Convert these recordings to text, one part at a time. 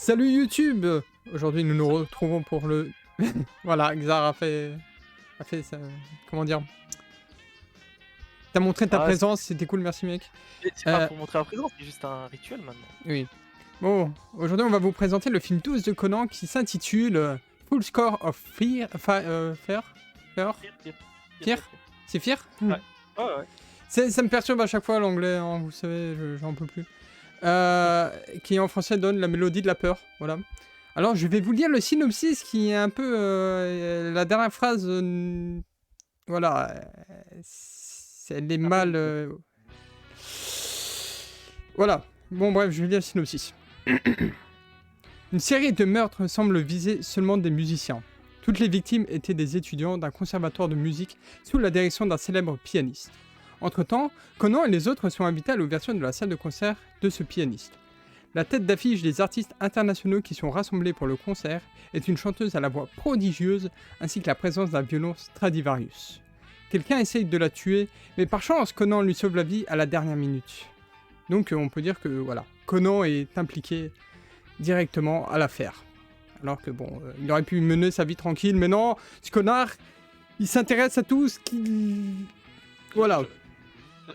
Salut YouTube! Aujourd'hui, nous nous retrouvons pour le... Voilà, Xar a fait ça... Comment dire? T'as montré ta Ah, présence, c'était cool, merci mec. c'est pas pour montrer la présence, c'est juste un rituel maintenant. Oui. Bon, aujourd'hui, on va vous présenter le film 12 de Conan qui s'intitule Full Score of Fear... Fear? Fear? C'est Fear? Ouais. Ouais. Ça me perturbe à chaque fois l'anglais, hein, vous savez, j'en peux plus. Qui en français donne la mélodie de la peur, voilà. Alors je vais vous lire le synopsis qui est un peu la dernière phrase, voilà, elle est mal. Voilà. Bon bref, je vais lire le synopsis. Une série de meurtres semble viser seulement des musiciens. Toutes les victimes étaient des étudiants d'un conservatoire de musique sous la direction d'un célèbre pianiste. Entre-temps, Conan et les autres sont invités à l'ouverture de la salle de concert de ce pianiste. La tête d'affiche des artistes internationaux qui sont rassemblés pour le concert est une chanteuse à la voix prodigieuse ainsi que la présence d'un violon Stradivarius. Quelqu'un essaye de la tuer, mais par chance, Conan lui sauve la vie à la dernière minute. Donc on peut dire que voilà, Conan est impliqué directement à l'affaire. Alors que bon, il aurait pu mener sa vie tranquille, mais non, ce connard, il s'intéresse à tout ce qui... Voilà.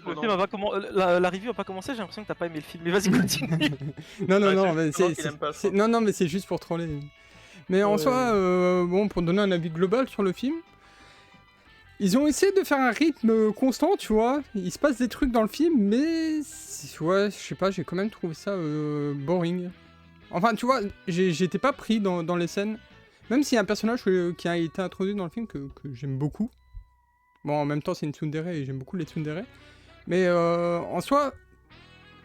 Le film a pas la review a pas commencé, j'ai l'impression que t'as pas aimé le film, mais vas-y continue. non, mais mais c'est juste pour troller. Mais en soi, bon, pour donner un avis global sur le film, ils ont essayé de faire un rythme constant, tu vois. Il se passe des trucs dans le film, mais ouais, je sais pas, j'ai quand même trouvé ça boring. Enfin, tu vois, j'étais pas pris dans les scènes. Même s'il y a un personnage qui a été introduit dans le film que j'aime beaucoup. Bon, en même temps, c'est une tsundere et j'aime beaucoup les tsundere. Mais en soi,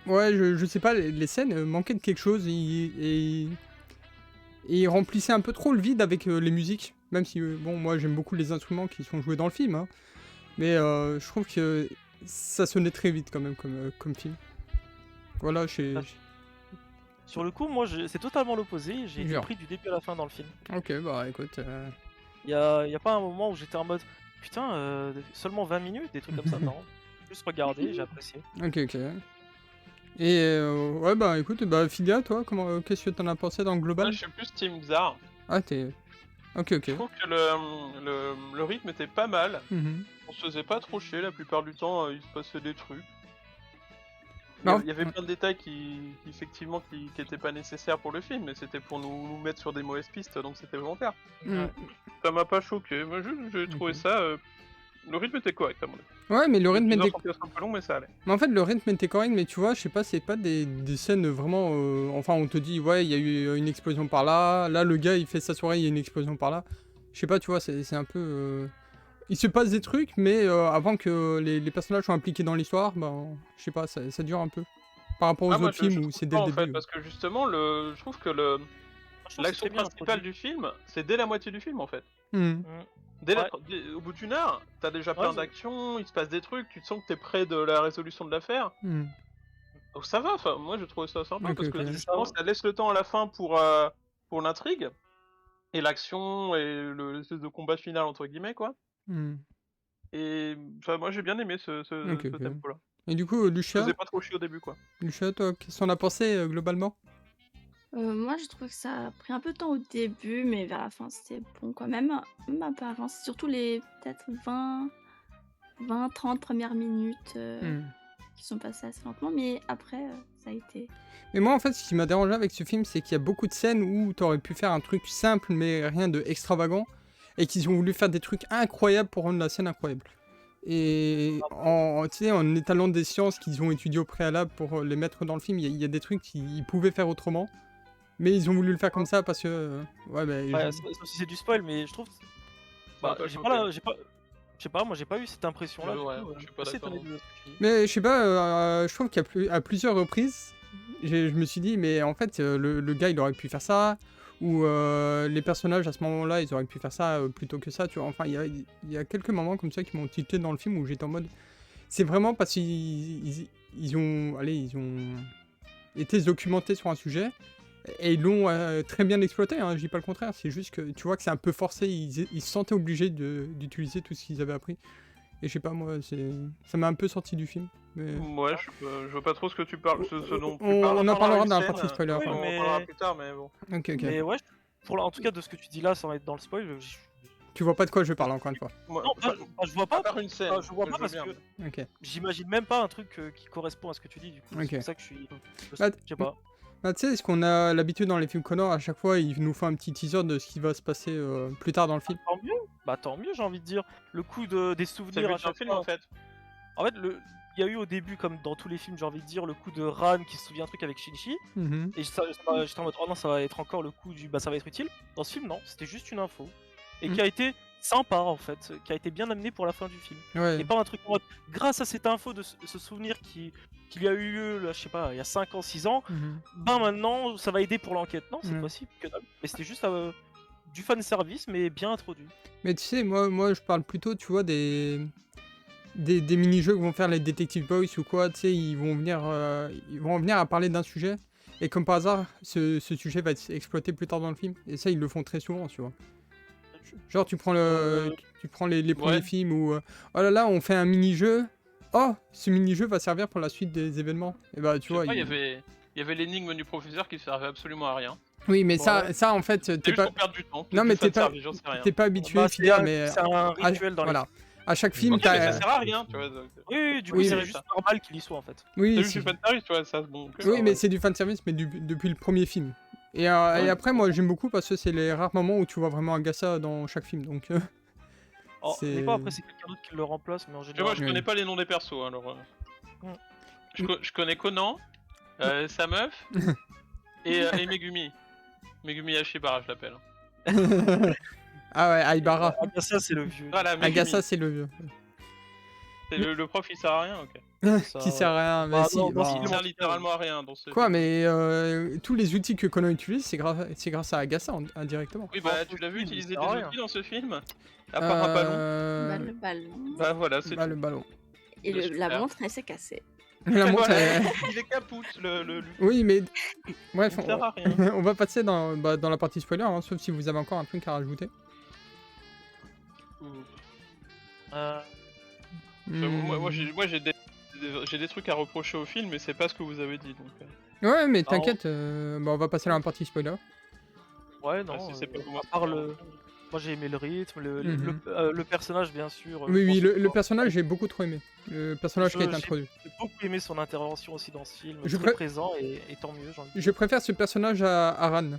ouais, je sais pas, les scènes manquaient de quelque chose et ils remplissaient un peu trop le vide avec les musiques. Même si, bon, moi j'aime beaucoup les instruments qui sont joués dans le film. Hein. Mais je trouve que ça sonnait très vite quand même comme film. Voilà, Sur le coup, moi c'est totalement l'opposé, j'ai été pris du début à la fin dans le film. Ok, bah écoute... Y a pas un moment où j'étais en mode putain, seulement 20 minutes, des trucs comme ça, non. Juste regarder, j'ai apprécié. Ok. Et ouais, bah écoute, bah Fidia, toi, qu'est-ce que t'en as pensé dans le global? Moi, je suis plus Team Xar. Ah, t'es... Ok. Je trouve que le rythme était pas mal. On se faisait pas trop chier, la plupart du temps, il se passait des trucs. Il y avait plein de détails qui étaient pas nécessaires pour le film, mais c'était pour nous mettre sur des mauvaises pistes, donc c'était volontaire. Ça m'a pas choqué, moi j'ai trouvé ça... Le rythme était correct à mon avis. Ouais, mais le rythme était... un peu long, mais ça allait. Mais en fait, le rythme était correct, mais tu vois, je sais pas, c'est pas des scènes vraiment... Enfin, on te dit, ouais, il y a eu une explosion par là, là, le gars, il fait sa soirée, il y a une explosion par là. Je sais pas, tu vois, c'est un peu... Il se passe des trucs, mais avant que les personnages soient impliqués dans l'histoire, ben, je sais pas, ça dure un peu. Par rapport aux autres films où c'est dès le début. En fait, parce que justement, je trouve que l'action principale du film, c'est dès la moitié du film, en fait. Au bout d'une heure, t'as déjà plein d'actions, il se passe des trucs, tu te sens que t'es près de la résolution de l'affaire. Donc ça va, enfin, moi je trouve ça sympa, parce que justement ça laisse le temps à la fin pour l'intrigue, et l'action, et l'espèce de combat final entre guillemets, quoi. Et moi j'ai bien aimé ce tempo-là. Et du coup, Lucia... Je faisais pas trop chier au début, quoi. Lucia, toi, qu'est-ce qu'on a pensé globalement? Moi, je trouve que ça a pris un peu de temps au début, mais vers la fin, c'était bon quand même. Même un peu avant, c'est surtout les peut-être 20-30 premières minutes qui sont passées assez lentement, mais après, ça a été... Mais moi, en fait, ce qui m'a dérangé avec ce film, c'est qu'il y a beaucoup de scènes où t'aurais pu faire un truc simple, mais rien de extravagant, et qu'ils ont voulu faire des trucs incroyables pour rendre la scène incroyable. Et en étalant des sciences qu'ils ont étudiées au préalable pour les mettre dans le film, il y a des trucs qu'ils pouvaient faire autrement. Mais ils ont voulu le faire comme ça parce que... c'est du spoil, mais je trouve... Bah, je sais pas, moi j'ai pas eu cette impression-là. Je suis pas d'accord. Mais je sais pas, je trouve qu'à plusieurs reprises, je me suis dit, mais en fait, le gars il aurait pu faire ça, ou les personnages à ce moment-là, ils auraient pu faire ça plutôt que ça, tu vois. Enfin, il y a quelques moments comme ça qui m'ont tilté dans le film où j'étais en mode... C'est vraiment parce qu'ils ont été documentés sur un sujet, et ils l'ont très bien exploité, hein, je dis pas le contraire, c'est juste que tu vois que c'est un peu forcé, ils se sentaient obligés d'utiliser tout ce qu'ils avaient appris. Et je sais pas, moi, ça m'a un peu sorti du film. Mais... Ouais, je vois pas trop ce que tu parles, ce dont tu On parles. en parlera dans la scène, partie spoiler. Oui, on en parlera plus tard, mais bon. Ok. Mais ouais, en tout cas, de ce que tu dis là, sans être dans le spoil, Tu vois pas de quoi je parle encore une fois. Moi, non, je vois pas. faire une scène. Je vois pas parce bien. que Ok. j'imagine même pas un truc qui correspond à ce que tu dis, du coup. Ok. C'est pour ça que je suis. Bah, Je sais pas. Bah, tu sais, ce qu'on a l'habitude dans les films Connor, à chaque fois, il nous fait un petit teaser de ce qui va se passer plus tard dans le film. Tant mieux. Bah, tant mieux, j'ai envie de dire. Le coup des C'est souvenirs le à chaque film fois. en fait. En fait, il y a eu au début, comme dans tous les films, j'ai envie de dire, le coup de Ran qui se souvient un truc avec Shinji. Mhm. Et j'étais en mode, oh non, ça va être encore le coup du bah ça va être utile. Dans ce film, non, c'était juste une info. Et qui a été sympa en fait, qui a été bien amené pour la fin du film. Ouais. Et pas un truc en mode, grâce à cette info de ce souvenir qu'il y a eu lieu, là, je sais pas, il y a 5 ans, 6 ans, Mhm. ben maintenant ça va aider pour l'enquête. Non, c'est Ouais. possible que dalle. Mais c'était juste du fan service, mais bien introduit. Mais tu sais, moi je parle plutôt, tu vois, des mini-jeux que vont faire les Detective Boys ou quoi, tu sais, ils vont venir à parler d'un sujet. Et comme par hasard, ce sujet va être exploité plus tard dans le film. Et ça, ils le font très souvent, tu vois. Genre, tu prends les premiers films où, oh là là, on fait un mini-jeu. Oh, ce mini-jeu va servir pour la suite des événements. Et bah, tu vois. Il y avait l'énigme du professeur qui servait absolument à rien. Oui, mais ça, en fait, C'est t'es juste pas. pour perdre du temps. Non, mais t'es pas habitué, Bah, Filia, mais. c'est un rituel dans les voilà. À chaque film, Ok, mais ça sert à rien, tu vois. donc, Oui, du coup, Oui, c'est mais juste normal qu'il y soit en fait. Oui, C'est juste du fanservice, tu vois, ça bon. oui, mais c'est du fanservice, mais depuis le premier film. Et après, moi, j'aime beaucoup parce que c'est les rares moments où tu vois vraiment Agatha dans chaque film. Donc, Oh, c'est- mais pas après, c'est quelqu'un d'autre qui le remplace, mais en Tu vois, général. je connais pas les noms des persos, alors. Mm. Je connais Conan, sa meuf, et Megumi. Megumi Ashibara, je l'appelle. ah ouais, Aibara. Agassa, c'est le vieux. Voilà, Megumi. Agatha, c'est le vieux. C'est le prof, il sert à rien, ok. Ça, Qui sert à rien. Mais Bah, si, non, bah, Il sert littéralement à rien dans ce. Quoi, mais tous les outils que Conan utilise, c'est grâce à Agatha indirectement. Oui, bah Dans tu ce l'as vu film, utiliser il des sert à rien. outils dans ce film. À part un ballon. Bah, le ballon. Bah voilà, c'est le ballon. Et Bah, super. la montre, elle s'est cassée. La montre, Voilà, il est capoute, le Oui, mais. Bref, il sert à rien. on va passer dans la partie spoiler, hein, sauf si vous avez encore un truc à rajouter. Moi j'ai des trucs à reprocher au film, mais c'est pas ce que vous avez dit. Donc, Ouais, mais t'inquiète, on va passer à la partie spoiler. Ouais, non. si c'est pas pour moi, à part moi j'ai aimé le rythme, Mhm. le personnage bien sûr. Oui, je pense le que- personnage, j'ai beaucoup trop aimé. Le personnage qui a été J'ai- introduit. J'ai beaucoup aimé son intervention aussi dans ce film, Je très présent et tant mieux. J'ai envie de Je dire. préfère ce personnage à Ran.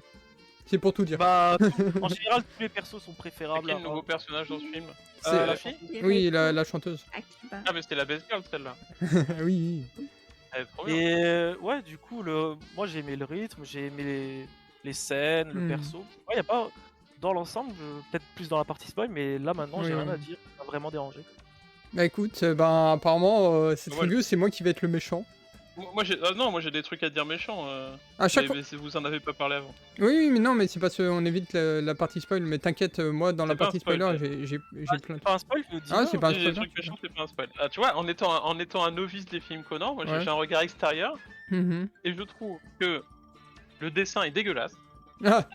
C'est pour tout dire. Bah, en général, tous les persos sont c'est préférables. qui le nouveau personnage dans ce film C'est- La fille Oui, la chanteuse. Akiba. Ah, mais c'était la best girl celle-là. oui. Elle est trop bien. Et ouais, du coup, moi j'ai aimé le rythme, j'ai aimé les scènes, le Hmm. perso. Ouais, y a pas. Dans l'ensemble, peut-être plus dans la partie spoil, mais là maintenant Oui, j'ai oui. rien à dire, ça m'a vraiment dérangé. Bah écoute, apparemment, cette Ouais. review, c'est moi qui vais être le méchant. Moi j'ai des trucs à dire méchants. À chaque Mais, fois. mais vous en avez pas parlé avant. Oui, mais non, mais c'est parce qu'on évite la partie spoil. Mais t'inquiète, moi, dans la C'est pas un partie spoil, spoiler, j'ai Ah, plein de. c'est pas un spoil, je dis. Ah, c'est pas un Si j'ai des spoiler. trucs méchants, c'est pas un spoil. Ah, tu vois, en étant un novice des films Conan, moi Ouais. j'ai un regard extérieur Mhm. et je trouve que le dessin est dégueulasse. Ah.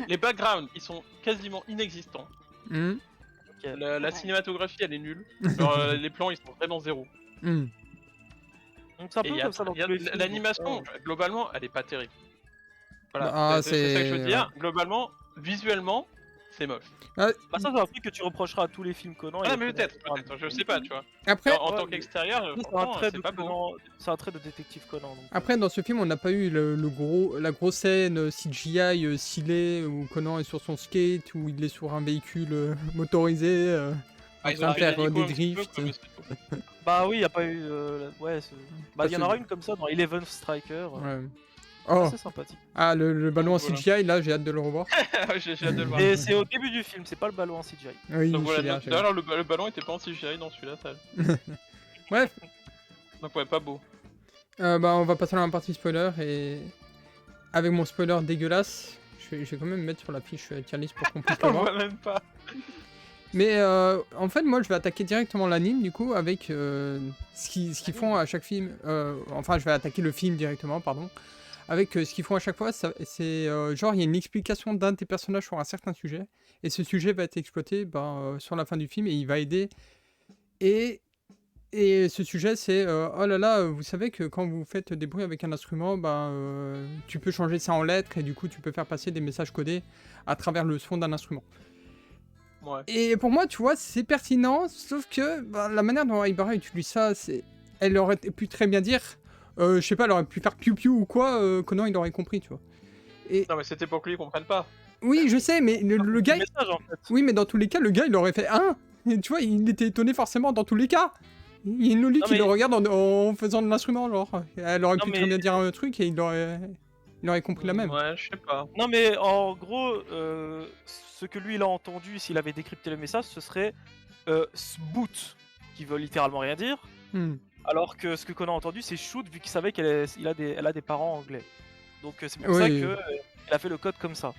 Les backgrounds, ils sont quasiment inexistants. Mhm. La cinématographie, elle est nulle. Genre, les plans, ils sont vraiment zéro. Mhm. Donc c'est un Et peu comme ça dans tous les films. l'animation, donc, globalement, elle est pas terrible. Voilà, Ah, c'est ça que je veux c'est- dire. Globalement, visuellement, c'est moche. bah ça c'est un truc que tu reprocheras à tous les films Conan. Ah, et mais Conan, peut-être, je sais pas, tu vois. Après, En ouais, tant mais- qu'extérieur, c'est un franchement, trait c'est de pas beau. Conan, c'est un trait de détective Conan. Donc, Après, dans ce film, on n'a pas eu la grosse scène CGI stylée où Conan est sur son skate, où il est sur un véhicule motorisé, en Ah, ils train ont de faire fait des un petit peu, drifts. quoi, mais c'est tout. Bah oui, y a pas eu. Ouais, bah il y en Parce aura que- une comme ça dans Eleven Striker. Ouais. Oh, C'est sympathique. le ballon en Voilà. CGI, là, j'ai hâte de le revoir. J'ai hâte de le voir. Et c'est au début du film, c'est pas le ballon en CGI. Oui, Donc je voilà, sais bien, donc, je sais bien. d'ailleurs le ballon était pas en CGI dans celui-là, ça. Bref, Donc ouais, pas beau. on va passer à la partie spoiler et avec mon spoiler dégueulasse, je vais quand même mettre sur la fiche tier list pour qu'on puisse le On voir. voit même pas. Mais en fait, moi, je vais attaquer directement l'anime du coup avec ce qu'ils font à chaque film. Enfin, je vais attaquer le film directement, pardon. Avec ce qu'ils font à chaque fois, c'est genre il y a une explication d'un des personnages sur un certain sujet et ce sujet va être exploité sur la fin du film et il va aider Et ce sujet, c'est oh là là, vous savez que quand vous faites des bruits avec un instrument, tu peux changer ça en lettres et du coup, tu peux faire passer des messages codés à travers le son d'un instrument. Ouais. Et pour moi, tu vois, c'est pertinent, sauf que la manière dont Aibara utilise ça, elle aurait pu très bien dire, je sais pas, elle aurait pu faire piou-piou ou quoi, Conan, il aurait compris, tu vois. Non, mais c'était pour que lui, il comprenne pas. Oui, je sais, mais le gars... Message, en fait. Oui, mais dans tous les cas, le gars, il aurait fait et tu vois, il était étonné forcément dans tous les cas. Il y a une Loli qui le regarde en faisant de l'instrument, genre. Elle aurait pu très bien dire un truc et il aurait compris la même. Ouais, je sais pas. Non, mais en gros, ce que lui il a entendu, s'il avait décrypté le message, ce serait boot, qui veut littéralement rien dire. Alors que ce que Conan a entendu, c'est shoot, vu qu'il savait qu'elle a des parents anglais. Donc c'est pour ça qu'il a fait le code comme ça.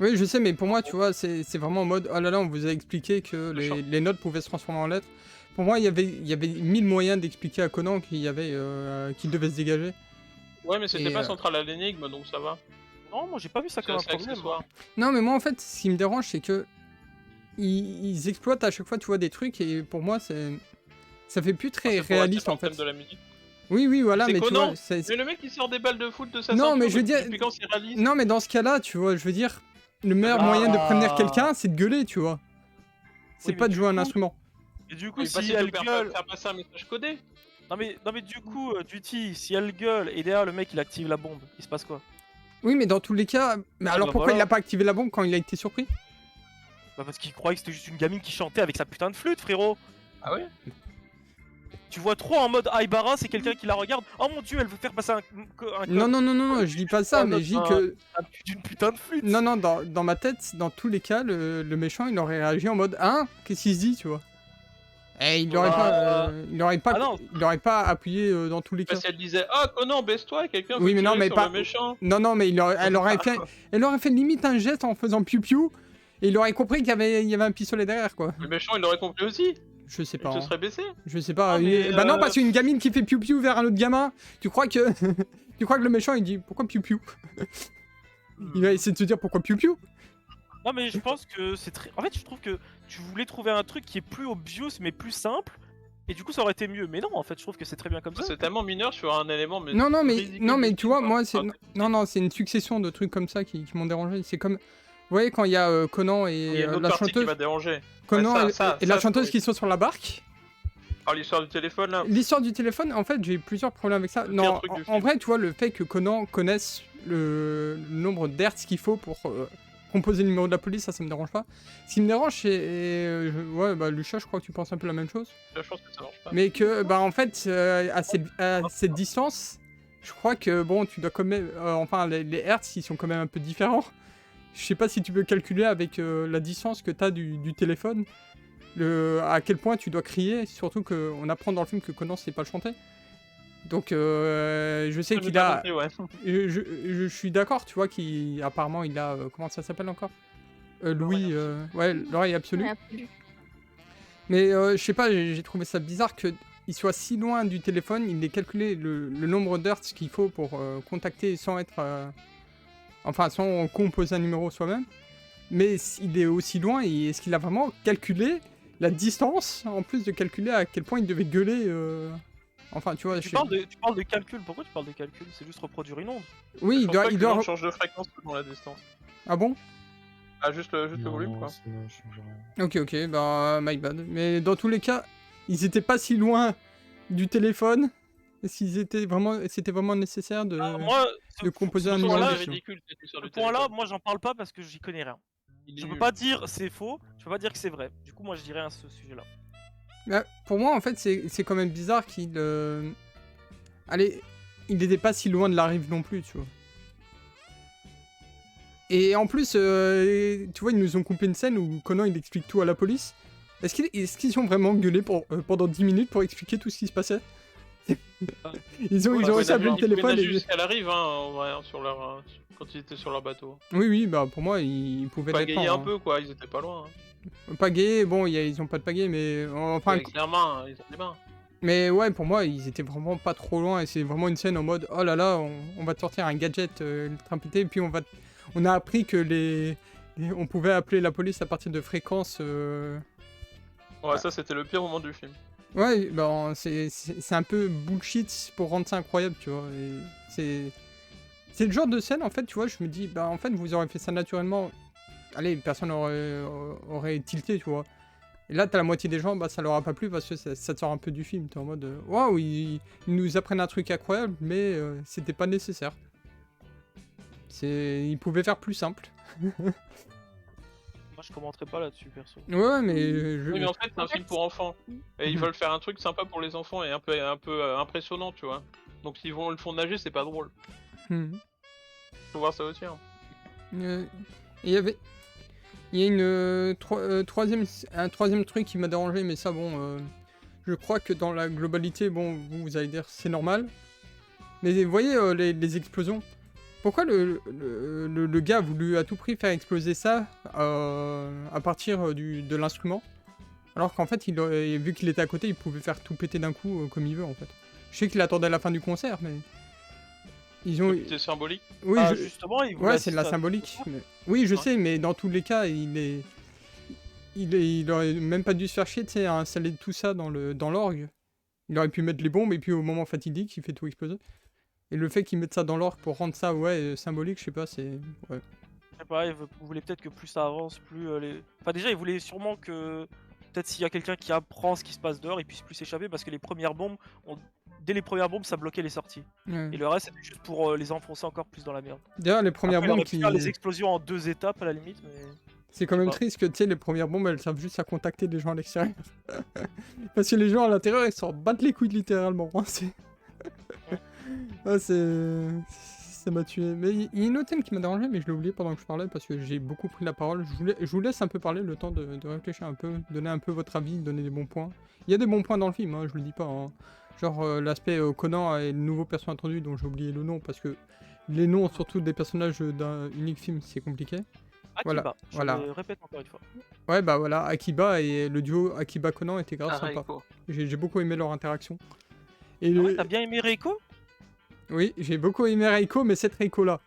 Oui, je sais, mais pour moi, tu vois, c'est vraiment en mode, oh là là, on vous a expliqué que les notes pouvaient se transformer en lettres. Pour moi, il y avait 1000 moyens d'expliquer à Conan qu'il devait se dégager. Ouais, mais c'était pas central à l'énigme, donc ça va. Non, moi j'ai pas vu ça comme un problème. Non, mais moi en fait, ce qui me dérange, c'est que ils exploitent à chaque fois, tu vois, des trucs, et pour moi, ça fait plus très réaliste en fait. De la musique. Oui, voilà, mais Conan. tu vois, mais le mec il sort des balles de foot de sa non, ceinture, mais je veux dire, depuis quand c'est réaliste. non, mais dans ce cas-là, tu vois, je veux dire, le meilleur moyen de prévenir quelqu'un, c'est de gueuler, tu vois. C'est pas de jouer un instrument. Et du coup, Oui, si elle gueule, faire passer un message codé. non mais du coup, Duty, si elle gueule et derrière le mec il active la bombe, il se passe quoi? Oui, mais dans tous les cas, mais alors pourquoi il a pas activé la bombe quand il a été surpris? Bah parce qu'il croyait que c'était juste une gamine qui chantait avec sa putain de flûte, frérot. Ah ouais? Tu vois trop en mode Aibara, c'est quelqu'un qui la regarde. Oh mon dieu, elle veut faire passer un Non, je dis pas ça, mais je dis que... d'une putain de flûte. Non, dans ma tête, dans tous les cas, le méchant, il aurait réagi en mode qu'est-ce qu'il se dit, tu vois. Et il aurait pas appuyé dans tous les cas. Parce qu'elle disait Conan, baisse-toi, quelqu'un oui, mais non, mais pas... le méchant. Non, mais elle aurait fait limite un geste en faisant piou-piou, et il aurait compris qu'il y avait un pistolet derrière, quoi. Le méchant, il aurait compris aussi. Je sais pas. Il se serait baissé. Je sais pas. Bah non, parce qu'une gamine qui fait piou-piou vers un autre gamin, tu crois que le méchant, il dit pourquoi piou-piou? Il va essayer de se dire pourquoi piou-piou. Non mais je pense que c'est très... En fait, je trouve que tu voulais trouver un truc qui est plus obvious mais plus simple, et du coup ça aurait été mieux. Mais non, en fait, je trouve que c'est très bien comme ça. C'est tellement mineur sur un élément. Mais non, mais tu vois, moi, c'est une succession de trucs comme ça qui m'ont dérangé. C'est comme, vous voyez, quand il y a Conan et la chanteuse. Qui m'a dérangé. Conan et la chanteuse qui sont sur la barque. Alors l'histoire du téléphone là. L'histoire du téléphone, en fait, j'ai eu plusieurs problèmes avec ça. Non, en vrai, tu vois, le fait que Conan connaisse le nombre d'hertz qu'il faut pour composer le numéro de la police, ça me dérange pas. Ce qui me dérange, c'est... Lucha, je crois que tu penses un peu la même chose. Je pense que ça marche pas. Mais que, en fait, à cette distance, je crois que, bon, tu dois quand même... les hertz, ils sont quand même un peu différents. Je sais pas si tu peux calculer avec la distance que t'as du téléphone, à quel point tu dois crier, surtout qu'on apprend dans le film que Conan sait pas le chanter. Donc je sais qu'il a... Je suis d'accord, tu vois, apparemment il a... comment ça s'appelle encore Louis... l'oreille absolue. Mais je sais pas, j'ai trouvé ça bizarre qu'il soit si loin du téléphone, il ait calculé le nombre d'hertz qu'il faut pour contacter sans être... sans composer un numéro soi-même. Mais il est aussi loin, et est-ce qu'il a vraiment calculé la distance, en plus de calculer à quel point il devait gueuler tu vois... Tu parles de calcul, pourquoi tu parles de calcul? C'est juste reproduire une onde. Oui, il doit... change de fréquence selon la distance. Ah bon? Ah, juste le volume, quoi. Ok, my bad. Mais dans tous les cas, ils étaient pas si loin du téléphone. C'était vraiment nécessaire de composer un numéro de ridicule. Ce point-là, moi j'en parle pas parce que j'y connais rien. Je peux pas dire c'est faux, je peux pas dire que c'est vrai. Du coup, moi je dirais à ce sujet-là. Pour moi, en fait, c'est quand même bizarre qu'il... il n'était pas si loin de la rive non plus, tu vois. Et en plus, tu vois, ils nous ont coupé une scène où Conan, il explique tout à la police. Est-ce qu'ils ont vraiment gueulé pendant 10 minutes pour expliquer tout ce qui se passait? Ils ont réussi à appeler le téléphone. Jusqu'à la rive, en vrai, quand ils étaient sur leur bateau. Oui, pour moi, ils pouvaient être pagayer un peu, quoi, ils étaient pas loin. Pagayer, bon, ils ont pas de pagayer, mais... clairement, ils ont des mains. Mais ouais, pour moi, ils étaient vraiment pas trop loin, et c'est vraiment une scène en mode, oh là là, on va te sortir un gadget ultra pété, et puis on a appris que on pouvait appeler la police à partir de fréquences... Ouais, ça c'était le pire moment du film. Ouais, bah, c'est un peu bullshit pour rendre ça incroyable, tu vois. C'est le genre de scène, en fait, tu vois, je me dis, bah, en fait, vous aurez fait ça naturellement. Allez, personne aurait tilté, tu vois. Et là, t'as la moitié des gens, bah, ça leur a pas plu parce que ça te sort un peu du film. T'es en mode, waouh, ils nous apprennent un truc incroyable, mais c'était pas nécessaire. Ils pouvaient faire plus simple. Moi, je commenterai pas là-dessus, perso. Ouais, mais... Oui, mais en fait, c'est un film pour enfants. Et ils veulent faire un truc sympa pour les enfants et un peu impressionnant, tu vois. Donc s'ils le font nager, c'est pas drôle. Faut voir ça aussi. Hein. Il y a un troisième truc qui m'a dérangé, mais ça, bon... je crois que dans la globalité, bon, vous allez dire c'est normal. Mais vous voyez les explosions? Pourquoi le gars a voulu à tout prix faire exploser ça à partir de l'instrument? Alors qu'en fait, vu qu'il était à côté, il pouvait faire tout péter d'un coup comme il veut en fait. Je sais qu'il attendait la fin du concert, mais... C'est symbolique. Oui, justement, ouais, c'est de la symbolique. Mais... Oui, je sais, mais dans tous les cas, il aurait même pas dû se faire chier, tu sais, à installer tout ça dans l'orgue. Il aurait pu mettre les bombes et puis au moment fatidique, il fait tout exploser. Et le fait qu'ils mettent ça dans l'orgue pour rendre ça, ouais, symbolique, je sais pas, c'est... Ouais. Je sais pas, ils voulaient peut-être que plus ça avance, plus les... Enfin déjà, ils voulaient sûrement que... Peut-être s'il y a quelqu'un qui apprend ce qui se passe dehors, il puisse plus s'échapper parce que les premières bombes, dès les premières bombes, ça bloquait les sorties. Ouais. Et le reste, c'était juste pour les enfoncer encore plus dans la merde. D'ailleurs, les premières bombes qui... faire les explosions en 2 étapes à la limite, mais... C'est quand même triste que, tu sais, les premières bombes, elles servent juste à contacter les gens à l'extérieur. Parce que les gens à l'intérieur, ils s'en battent les couilles littéralement. Ah, ça m'a tué. Mais il y a une autre scène qui m'a dérangé, mais je l'ai oublié pendant que je parlais parce que j'ai beaucoup pris la parole. Je vous laisse un peu parler, le temps de réfléchir un peu, donner un peu votre avis, donner des bons points. Il y a des bons points dans le film, hein, je le dis pas. Hein. Genre l'aspect Conan et le nouveau personnage introduit dont j'ai oublié le nom parce que les noms, surtout des personnages d'un unique film, c'est compliqué. Akiba, voilà. Je répète encore une fois. Ouais, bah voilà, Akiba et le duo Akiba-Conan était grave sympa. J'ai beaucoup aimé leur interaction. Et ouais, t'as bien aimé Reiko? Oui, j'ai beaucoup aimé Reiko, mais cette Reiko-là.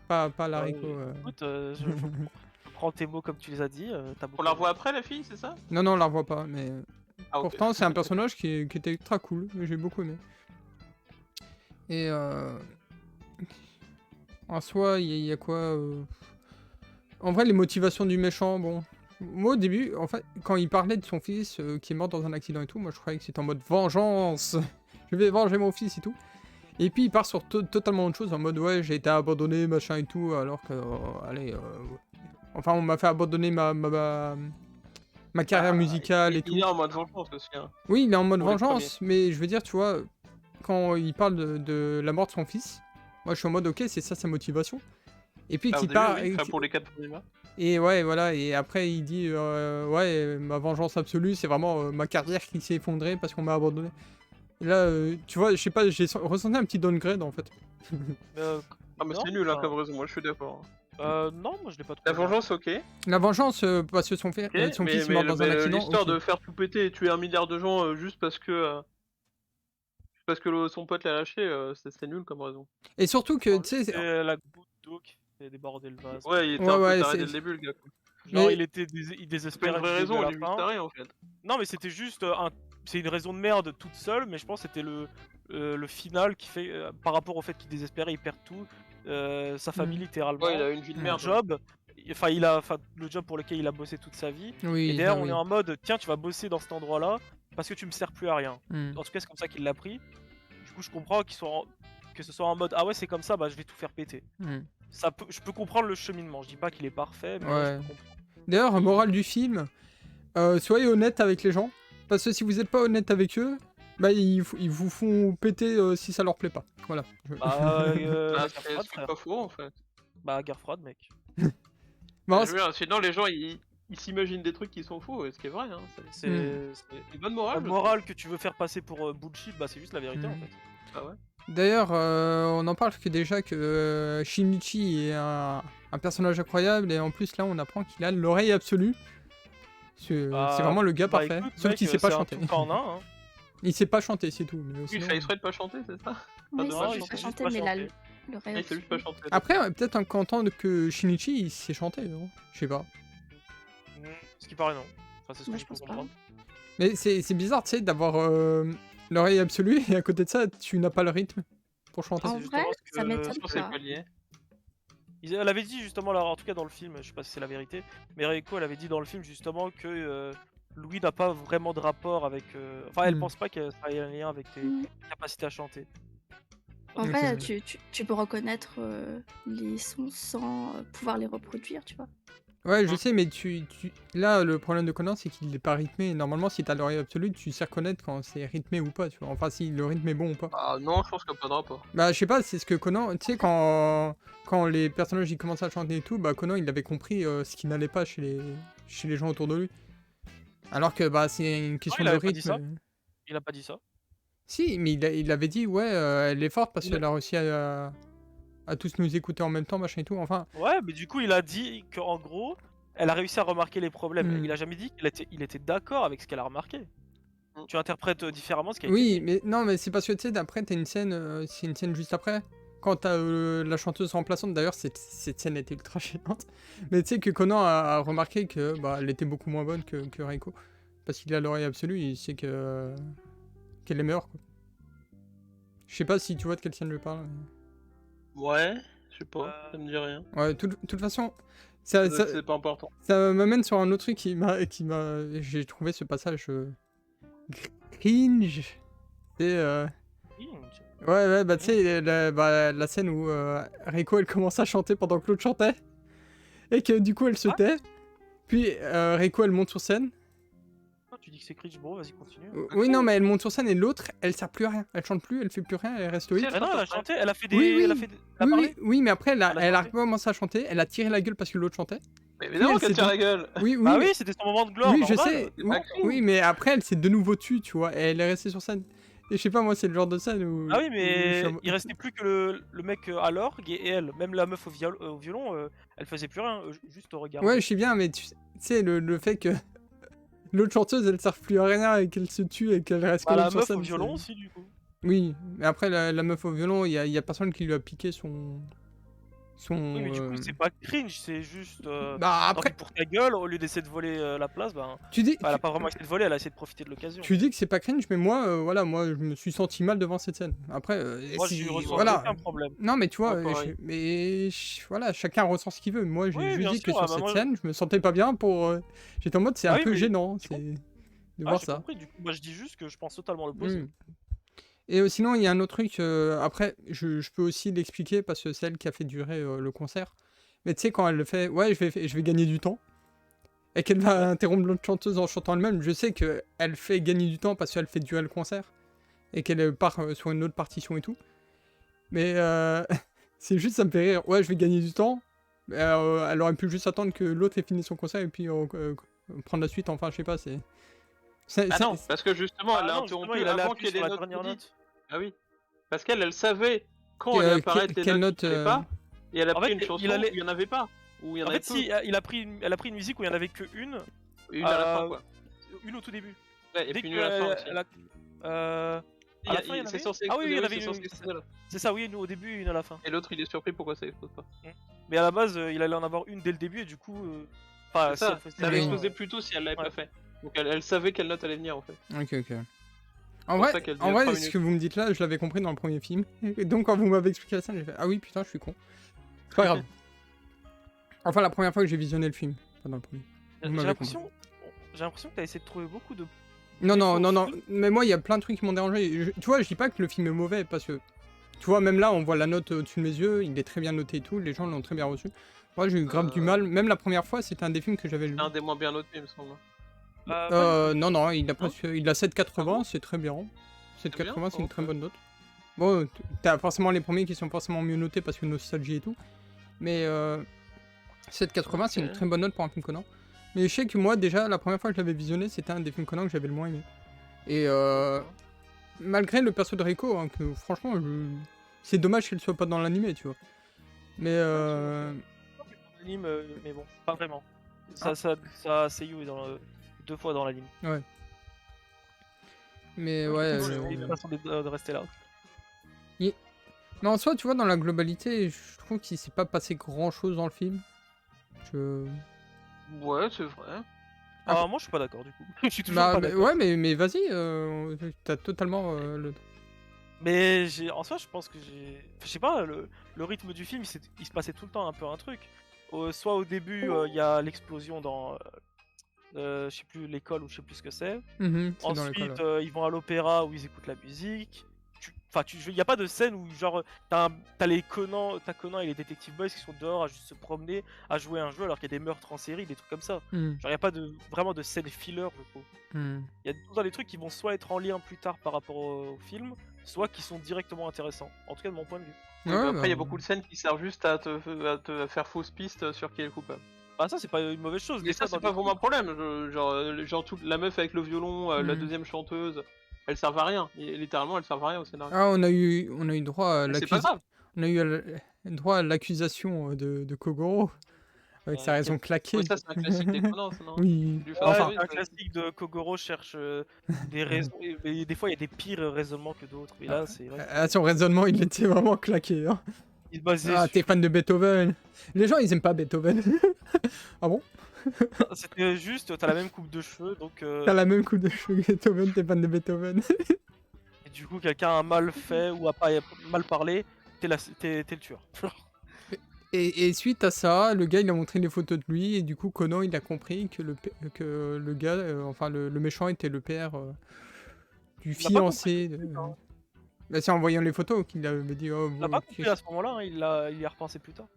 Pas la Reiko... Écoute, je prends tes mots comme tu les as dit. On la revoit après, la fille, c'est ça? Non, on la revoit pas, mais... Pourtant, c'est un personnage qui était ultra cool, j'ai beaucoup aimé. Et en soi, il y a quoi En vrai, les motivations du méchant, bon... Moi, au début, en fait, quand il parlait de son fils qui est mort dans un accident et tout, moi, je croyais que c'était en mode vengeance. Je vais venger mon fils et tout. Et puis, il part sur totalement autre chose, en mode, ouais, j'ai été abandonné, machin et tout, alors que... allez... Enfin, on m'a fait abandonner ma carrière musicale et tout. Il est en mode vengeance aussi, hein. Oui, il est en mode vengeance, mais je veux dire, tu vois, quand il parle de la mort de son fils, moi, je suis en mode, ok, c'est ça sa motivation. Et puis, qu'il part... pour les 4 premiers mois. Et ouais, voilà, et après il dit ouais, ma vengeance absolue, c'est vraiment ma carrière qui s'est effondrée parce qu'on m'a abandonné. Et là, tu vois, je sais pas, j'ai ressenti un petit downgrade en fait. Ah, mais c'est nul hein, comme raison, moi je suis d'accord. Non, moi je l'ai pas trouvé. La vengeance, ok. La vengeance, parce que son fils est mort dans un accident. L'histoire de faire tout péter et tuer 1 milliard de gens juste parce que. Son pote l'a lâché, c'est nul comme raison. Et surtout que, tu sais. La goutte d'eau qui fait déborder le vase. Ouais, il était un peu taré dès le début, le gars. Genre, il désespérait. C'est une vraie raison, il est taré en fait. Non, mais c'était juste c'est une raison de merde toute seule, mais je pense que c'était le final qui fait, par rapport au fait qu'il désespérait, il perd tout, sa famille littéralement. Ouais, il a une vie de merde. Le job pour lequel il a bossé toute sa vie. Oui, et d'ailleurs, on est en mode, tiens, tu vas bosser dans cet endroit-là parce que tu me sers plus à rien. En tout cas, c'est comme ça qu'il l'a pris. Du coup, je comprends que ce soit en mode, ah ouais, c'est comme ça, bah je vais tout faire péter. Je peux comprendre le cheminement. Je dis pas qu'il est parfait, mais je peux comprendre. D'ailleurs, morale du film, soyez honnête avec les gens. Parce que si vous n'êtes pas honnête avec eux, bah ils vous font péter si ça leur plaît pas. Voilà. C'est pas faux en fait. Bah, guerre froide, mec. Bon, sinon, les gens ils s'imaginent des trucs qui sont faux, ce qui est vrai. Hein. C'est une bonne morale. La morale que tu veux faire passer pour bullshit, bah c'est juste la vérité en fait. Ah ouais. D'ailleurs, on en parle que déjà que Shinichi est un personnage incroyable et en plus là on apprend qu'il a l'oreille absolue. C'est vraiment le gars parfait. Écoute, sauf qu'il sait pas chanter. Hein. Il sait pas chanter, c'est tout. Mais oui, sinon... il fait exprès de pas chanter, c'est ça? Oui, il sait chanter, mais là, l'oreille il sait juste pas chanter. Après, peut-être en comptant que Shinichi il sait chanter, non? Je sais pas. Ce qui paraît non. Enfin, c'est ce que je peux comprendre. Mais c'est bizarre, tu sais, d'avoir l'oreille absolue et à côté de ça, tu n'as pas le rythme pour chanter. En vrai, ça m'étonne pas. Elle avait dit justement, alors, en tout cas dans le film, je sais pas si c'est la vérité, mais Reiko elle avait dit dans le film justement que Louis n'a pas vraiment de rapport avec. Enfin, elle pense pas que ça ait un lien avec tes capacités à chanter. En vrai, tu peux reconnaître les sons sans pouvoir les reproduire, tu vois. Ouais, je sais, mais là, le problème de Conan, c'est qu'il est pas rythmé. Normalement, si t'as l'oreille absolue, tu sais reconnaître quand c'est rythmé ou pas, tu vois. Enfin, si le rythme est bon ou pas. Ah non, je pense qu'il n'y a pas de rapport. Bah, je sais pas, c'est ce que Conan, tu sais, quand les personnages ils commencent à chanter et tout, bah, Conan, il avait compris ce qui n'allait pas chez les gens autour de lui. Alors que, bah, c'est une question de rythme. Il a pas dit ça. Si, mais il avait dit, ouais, elle est forte parce qu'elle a réussi à tous nous écouter en même temps, machin et tout, enfin. Ouais, mais du coup, il a dit qu'en gros, elle a réussi à remarquer les problèmes. Il a jamais dit qu'il était d'accord avec ce qu'elle a remarqué. Tu interprètes différemment ce qui a été dit. Mais non, mais c'est parce que tu sais, d'après, t'as une scène, c'est une scène juste après. Quand t'as la chanteuse remplaçante, d'ailleurs, cette scène était ultra gênante. Mais tu sais que Conan a remarqué que bah, elle était beaucoup moins bonne que Reiko. Parce qu'il a l'oreille absolue, il sait qu'elle est meilleure, quoi. Je sais pas si tu vois de quelle scène je parle. Ouais, je sais pas, ça me dit rien. Ouais, de toute façon, c'est pas important. Ça m'amène sur un autre truc j'ai trouvé ce passage cringe. Ouais, bah tu sais, la scène où Reiko elle commence à chanter pendant que l'autre chantait. Et que du coup elle se tait. Puis Reiko elle monte sur scène. Tu dis que c'est cringe, bon, vas-y, continue. Oui, non, mais elle monte sur scène et l'autre, elle sert plus à rien. Elle chante plus, elle fait plus rien, elle reste stoïque. Mais non, elle a chanté, elle a fait des. Oui, mais après, elle a commencé à chanter, elle a tiré la gueule parce que l'autre chantait. Mais évidemment qu'elle tire la gueule. Oui, Bah oui, c'était son moment de gloire. Oui, je sais. Oui, mais après, elle s'est de nouveau tue, tu vois, et elle est restée sur scène. Et je sais pas, moi, c'est le genre de scène où. Ah oui, mais il restait plus que le mec à l'orgue et elle. Même la meuf au violon, elle faisait plus rien, juste au regard. Ouais, je sais bien, mais tu sais, le fait que. L'autre chanteuse, elle sert plus à rien et qu'elle se tue et qu'elle reste comme sur scène. La meuf au violon aussi, du coup. Oui, mais après, la meuf au violon, il y a personne qui lui a piqué son... Oui, mais du coup, c'est pas cringe, c'est juste. Bah après. Pour ta gueule, au lieu d'essayer de voler la place, bah. Elle a pas vraiment essayé de voler, elle a essayé de profiter de l'occasion. Tu dis que c'est pas cringe, mais moi, voilà, moi, je me suis senti mal devant cette scène. Après, moi, j'ai aucun problème. Non, mais tu vois, voilà, chacun ressent ce qu'il veut. Moi, j'ai juste dit que sur cette scène, je me sentais pas bien pour. J'étais en mode, c'est un peu gênant, de voir ça. Compris. Du coup, moi, je dis juste que je pense totalement l'opposé. Et sinon, il y a un autre truc, après, je peux aussi l'expliquer parce que c'est elle qui a fait durer le concert. Mais tu sais, quand elle le fait, ouais, je vais gagner du temps, et qu'elle va interrompre l'autre chanteuse en chantant elle-même, je sais qu'elle fait gagner du temps parce qu'elle fait durer le concert, et qu'elle part sur une autre partition et tout. Mais c'est juste, ça me fait rire. Ouais, je vais gagner du temps, elle aurait pu juste attendre que l'autre ait fini son concert et puis prendre la suite, enfin, je sais pas, c'est... non, parce que justement, elle a interrompu avant qu'il y ait les notes. Ah oui, parce qu'elle savait quand elle apparaître les notes qu'il fallait pas, et elle a pris une chanson où il y en avait pas. En fait, si, elle a pris une musique où il y en avait que une. Une à la fin, quoi. Une au tout début. Ouais, et puis une à la fin aussi. C'est censé exploser. Ah oui, il y en avait une. C'est ça, oui, une au début et une à la fin. Et l'autre, il est surpris pourquoi ça explose pas. Mais à la base, il allait en avoir une dès le début et du coup. Ça allait exploser plus tôt si elle l'avait pas fait. Donc elle savait quelle note allait venir en fait. Ok. En vrai, ce que vous me dites là, je l'avais compris dans le premier film. Et donc quand vous m'avez expliqué la scène, j'ai fait ah oui putain, je suis con. C'est pas grave. Enfin la première fois que j'ai visionné le film, pas dans le premier. J'ai l'impression que t'as essayé de trouver beaucoup de. Non. Mais moi il y a plein de trucs qui m'ont dérangé. Tu vois, je dis pas que le film est mauvais parce que tu vois même là on voit la note au-dessus de mes yeux, il est très bien noté et tout, les gens l'ont très bien reçu. Moi j'ai eu grave du mal, même la première fois c'était un des films que j'avais lu. C'est un des moins bien notés il me semble. Non, il a 7,80, c'est très bien. 7,80, c'est une très bonne note. Bon, t'as forcément les premiers qui sont forcément mieux notés parce que nostalgie et tout. Mais 7,80, c'est une très bonne note pour un film Conan. Mais je sais que moi, déjà, la première fois que je l'avais visionné, c'était un des films Conan que j'avais le moins aimé. Et malgré le perso de Reiko, hein, que franchement, c'est dommage qu'elle soit pas dans l'animé, tu vois. Mais l'anime, mais bon, pas vraiment. Ça Seiyu est dans 2 fois dans l'anime. Ouais. Mais ouais. C'est une façon de rester là. Mais en soi, tu vois, dans la globalité, je trouve qu'il s'est pas passé grand chose dans le film. Ouais, c'est vrai. Ah, moi je suis pas d'accord du coup. Je suis toujours pas d'accord. Ouais, mais vas-y, t'as totalement le. Mais en soi, je pense que je sais pas, le rythme du film, il se passait tout le temps un peu un truc. Soit au début, il y a l'explosion dans, je sais plus, l'école ou je sais plus ce que c'est. C'est dans l'école, Ensuite, ouais. ils vont à l'opéra où ils écoutent la musique. Il y a pas de scène où genre t'as Conan et les Detective Boys qui sont dehors à juste se promener, à jouer un jeu alors qu'il y a des meurtres en série, des trucs comme ça. Genre y a pas vraiment de scène filler, je trouve. Il y a tout dans les trucs qui vont soit être en lien plus tard par rapport au film, soit qui sont directement intéressants. En tout cas de mon point de vue. Après il y a beaucoup de scènes qui servent juste à te faire fausse piste sur qui est le coupable. Ah ça c'est pas une mauvaise chose. Mais ça c'est pas vraiment un problème. Genre toute la meuf avec le violon, la deuxième chanteuse, elles servent à rien. Littéralement elles servent à rien au scénario. Ah, on a eu droit à l'accusation. On a eu droit à l'accusation de Kogoro avec sa raison claquée. Oui, ça c'est un classique des Conan, non? Oui. Enfin, un classique de Kogoro cherche des raisons. Et des fois il y a des pires raisonnements que d'autres. Mais là c'est vrai. Son raisonnement il était vraiment claqué. Hein. Il se basait t'es fan de Beethoven. Les gens ils aiment pas Beethoven. Ah bon? C'était juste, t'as la même coupe de cheveux donc. T'as la même coupe de cheveux que Beethoven, t'es fan de Beethoven. Et du coup quelqu'un a mal fait ou a pas mal parlé, t'es le tueur. Et suite à ça, le gars il a montré des photos de lui et du coup Conan il a compris que le gars, enfin le méchant était le père du fiancé. Bah, c'est en voyant les photos qu'il avait dit oh. Il l'a pas compris à ce moment-là, hein, il y a repensé plus tard.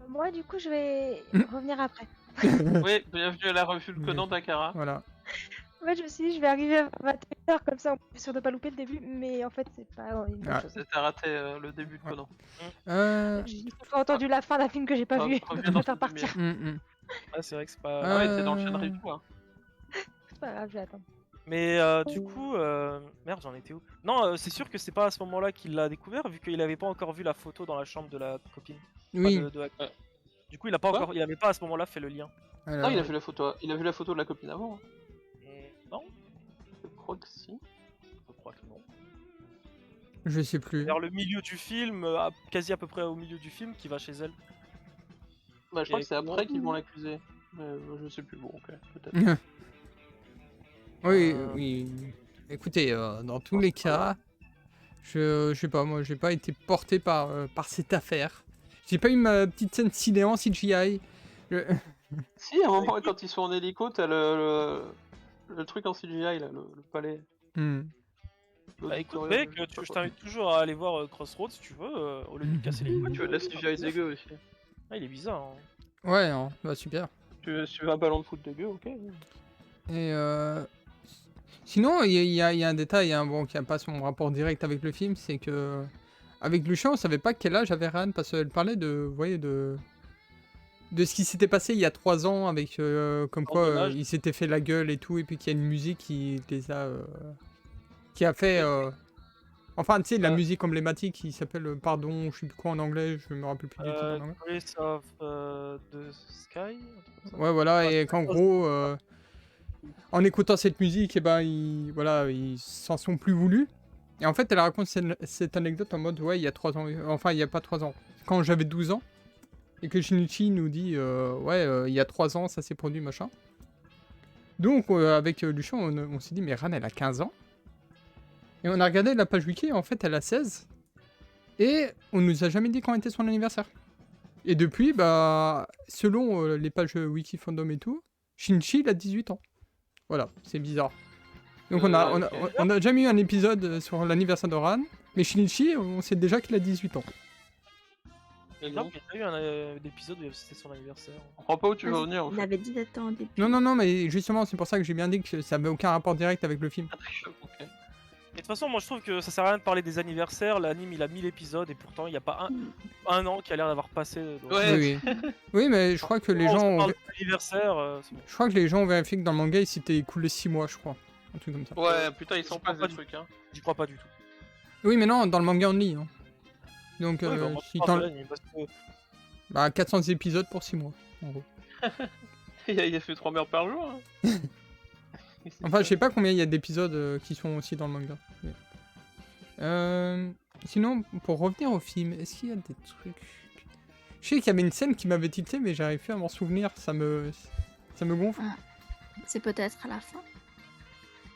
Moi du coup je vais revenir après. Oui, bienvenue à la revue de Conan d'Akara. Voilà. Ouais, je me suis dit je vais arriver à 21h comme ça on est sûr de pas louper le début, mais en fait c'est pas une bonne chose. T'as raté le début de Conan. J'ai entendu la fin d'un film que j'ai pas vu, je vais faire partir. Ah c'est vrai que c'est pas... Ah ouais, t'es dans le chaîne review hein. C'est pas grave, je vais attendre. Mais du coup, merde j'en étais où? Non, c'est sûr que c'est pas à ce moment-là qu'il l'a découvert vu qu'il avait pas encore vu la photo dans la chambre de la copine. Oui. Du coup il a pas encore, il avait pas à ce moment-là fait le lien. Non, il a vu la photo de la copine avant. Non. Je crois que si. Je crois que non. Je sais plus. Vers le milieu du film, quasi à peu près au milieu du film, qui va chez elle. Bah je crois que c'est après qu'ils vont l'accuser. Je sais plus, bon ok, peut-être. Oui. Écoutez, dans tous les cas, je sais pas, moi j'ai pas été porté par cette affaire. J'ai pas eu ma petite scène ciné en CGI. Si, à un moment quand ils sont en hélico, t'as le truc en CGI là, le palais. Bah écoute mec, je t'invite toujours à aller voir Crossroads si tu veux, au lieu de casser les couilles. Tu veux de la CGI dégueu aussi. Ah il est bizarre hein. Ouais, hein, bah super. Tu veux un ballon de foot dégueu, ok. Et sinon, il y a un détail qui n'a pas son rapport direct avec le film, c'est que avec Lucien, on savait pas quel âge avait Ran, parce qu'elle parlait de ce qui s'était passé il y a 3 ans, avec comme quoi il s'était fait la gueule et tout, et puis qu'il y a une musique qui les a... qui a fait... Enfin, tu sais, la musique emblématique qui s'appelle Pardon, je sais plus quoi en anglais, je me rappelle plus du titre en anglais. Grace of the Sky. Ouais, voilà, et qu'en gros... en écoutant cette musique, et ben ils s'en sont plus voulus. Et en fait, elle raconte cette anecdote en mode ouais, il y a 3 ans, enfin il y a pas 3 ans, quand j'avais 12 ans, et que Shinichi nous dit il y a 3 ans, ça s'est produit machin. Donc avec Lucien, on s'est dit mais Ran elle a 15 ans. Et on a regardé la page wiki, en fait elle a 16. Et on nous a jamais dit quand était son anniversaire. Et depuis, bah selon les pages wiki fandom et tout, Shinichi il a 18 ans. Voilà, c'est bizarre. Donc on a jamais eu un épisode sur l'anniversaire de Ran, mais Shinichi, on sait déjà qu'il a 18 ans. Et donc, il y a eu un épisode où c'était son anniversaire. On comprend pas où tu veux venir. En fait. Il avait 17 ans au début. Non, mais justement, c'est pour ça que j'ai bien dit que ça avait aucun rapport direct avec le film. Et de toute façon, moi je trouve que ça sert à rien de parler des anniversaires. L'anime il a 1000 épisodes et pourtant il n'y a pas un an qui a l'air d'avoir passé. Donc... Ouais. Oui, mais je crois que les gens. Je crois que les gens ont vérifié que dans le manga il s'était écoulé 6 mois, je crois. Un truc comme ça. Ouais, putain, ils sont pas des trucs, hein. J'y crois pas du tout. Oui, mais non, dans le manga only. Hein. Donc, si t'en. Bah, 400 épisodes pour 6 mois, en gros. Il a fait 3 heures par jour. Hein. Enfin, je sais pas combien il y a d'épisodes qui sont aussi dans le manga. Mais... Sinon, pour revenir au film, est-ce qu'il y a des trucs... Je sais qu'il y avait une scène qui m'avait tilté, mais j'arrive plus à m'en souvenir, ça me gonfle. C'est peut-être à la fin.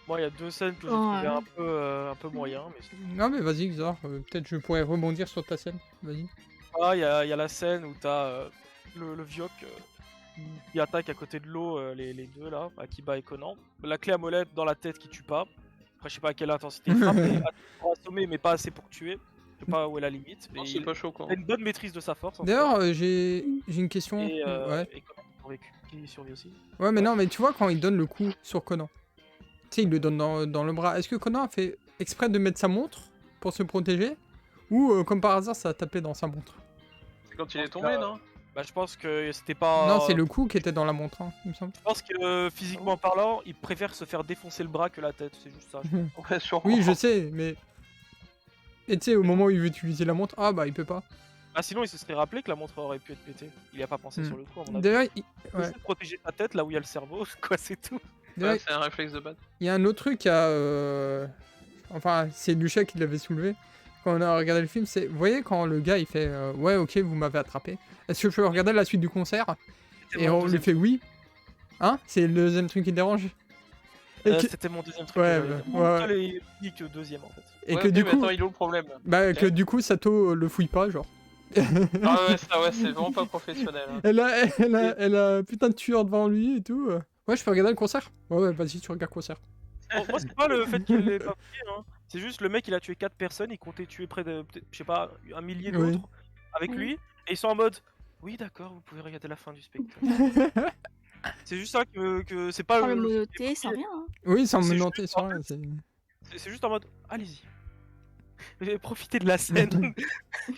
Moi, il y a 2 scènes que j'ai trouvé un peu moyen. Mais... Non, mais vas-y, Xor, peut-être je pourrais rebondir sur ta scène. Vas-y. Ah, il y a la scène où t'as le Vioc qui attaque à côté de l'eau les deux là, Akiba et Conan. La clé à molette dans la tête qui tue pas. Après, je sais pas à quelle intensité il frappe, mais pour assommer, mais pas assez pour tuer. Je sais pas où est la limite. Mais c'est pas chaud, quoi. Il a une bonne maîtrise de sa force. D'ailleurs, j'ai une question. Et ouais. Conan qui survit aussi. Ouais, mais non, mais tu vois, quand il donne le coup sur Conan, tu sais, il le donne dans le bras. Est-ce que Conan a fait exprès de mettre sa montre pour se protéger? Ou, comme par hasard, ça a tapé dans sa montre? C'est quand il est tombé, non? Bah, je pense que c'était pas. Non, c'est le coup qui était dans la montre, hein, il me semble. Je pense que physiquement parlant, il préfère se faire défoncer le bras que la tête, c'est juste ça. Ouais, sûrement. Oui, je sais, mais. Et tu sais, au moment où il veut utiliser la montre, ah bah il peut pas. Ah, sinon il se serait rappelé que la montre aurait pu être pétée. Il y a pas pensé sur le coup, à mon avis. D'ailleurs, Il faut juste protéger sa tête là où il y a le cerveau, quoi, c'est tout. Ouais, c'est un réflexe de base. Il y a un autre truc Enfin, c'est Lucia qui l'avait soulevé quand on a regardé le film, c'est... Vous voyez quand le gars il fait ouais, ok, vous m'avez attrapé. Est-ce que je peux regarder la suite du concert? Et on lui fait oui. Hein? C'est le deuxième truc qui te dérange? C'était mon deuxième truc. Ouais, ouais. Il que deuxième en fait. Et que du coup... Attends, il est où le problème? Bah, que du coup, Sato le fouille pas, genre. Ah ouais, ça, ouais, c'est vraiment pas professionnel. Hein. Elle a putain de tueur devant lui et tout. Ouais, je peux regarder le concert? Ouais, vas-y, tu regardes le concert. Bon, moi, c'est pas le fait qu'il l'ait pas pris, hein. C'est juste le mec, il a tué 4 personnes, il comptait tuer près de, je sais pas, 1 millier d'autres avec lui, et ils sont en mode, oui, d'accord, vous pouvez regarder la fin du spectacle. C'est juste ça que c'est pas Sans le monoter, sans rien. Hein. Oui, sans me noter, sans rien. C'est juste en mode, allez-y. Profitez de la scène.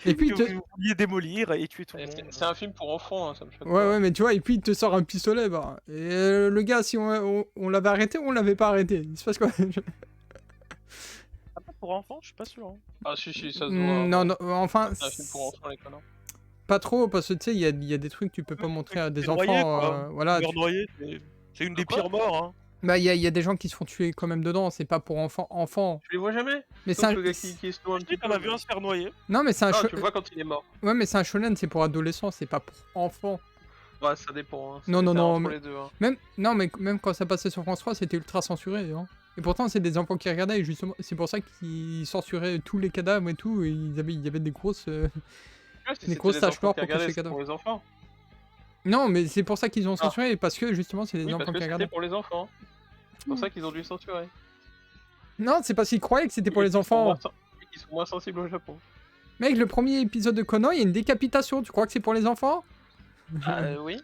Et puis vous vouliez démolir et tuer tout le monde. C'est un film pour enfants, hein, ça me choque. Ouais, mais tu vois, et puis il te sort un pistolet, bah. Et le gars, si on l'avait arrêté ou on l'avait pas arrêté? Il se passe quoi? Pour enfants, je suis pas sûr. Hein. Ah, si, ça se voit. Non, enfin. C'est un film pour enfants, les connards. Pas trop, parce que tu sais, il y a des trucs que tu peux pas montrer à des enfants. Voilà. Noyé, c'est une des pires morts. Hein. Bah, il y a des gens qui se font tuer quand même dedans, c'est pas pour enfants. Tu les vois jamais? Mais c'est un. Le gars qui est slow un petit peu. On a vu un se faire noyer. Non, mais c'est un shonen. Tu le vois quand il est mort. Ouais, mais c'est un shonen, c'est pour adolescents, c'est pas pour enfants. Ouais, ça dépend. Hein. Non, mais... les deux, hein. même quand ça passait sur France 3, c'était ultra censuré. Hein. Et pourtant, c'est des enfants qui regardaient, et justement, c'est pour ça qu'ils censuraient tous les cadavres et tout, et il y avait des grosses. Des grosses taches noires pour cacher les cadavres. Pour les enfants. Non, mais c'est pour ça qu'ils ont censuré, parce que justement, c'est des enfants qui regardaient. C'était pour les enfants. C'est pour ça qu'ils ont dû censurer. Non, c'est parce qu'ils croyaient que c'était pour les enfants. Ils sont moins sensibles au Japon. Mec, le premier épisode de Conan, il y a une décapitation. Tu crois que c'est pour les enfants? Oui.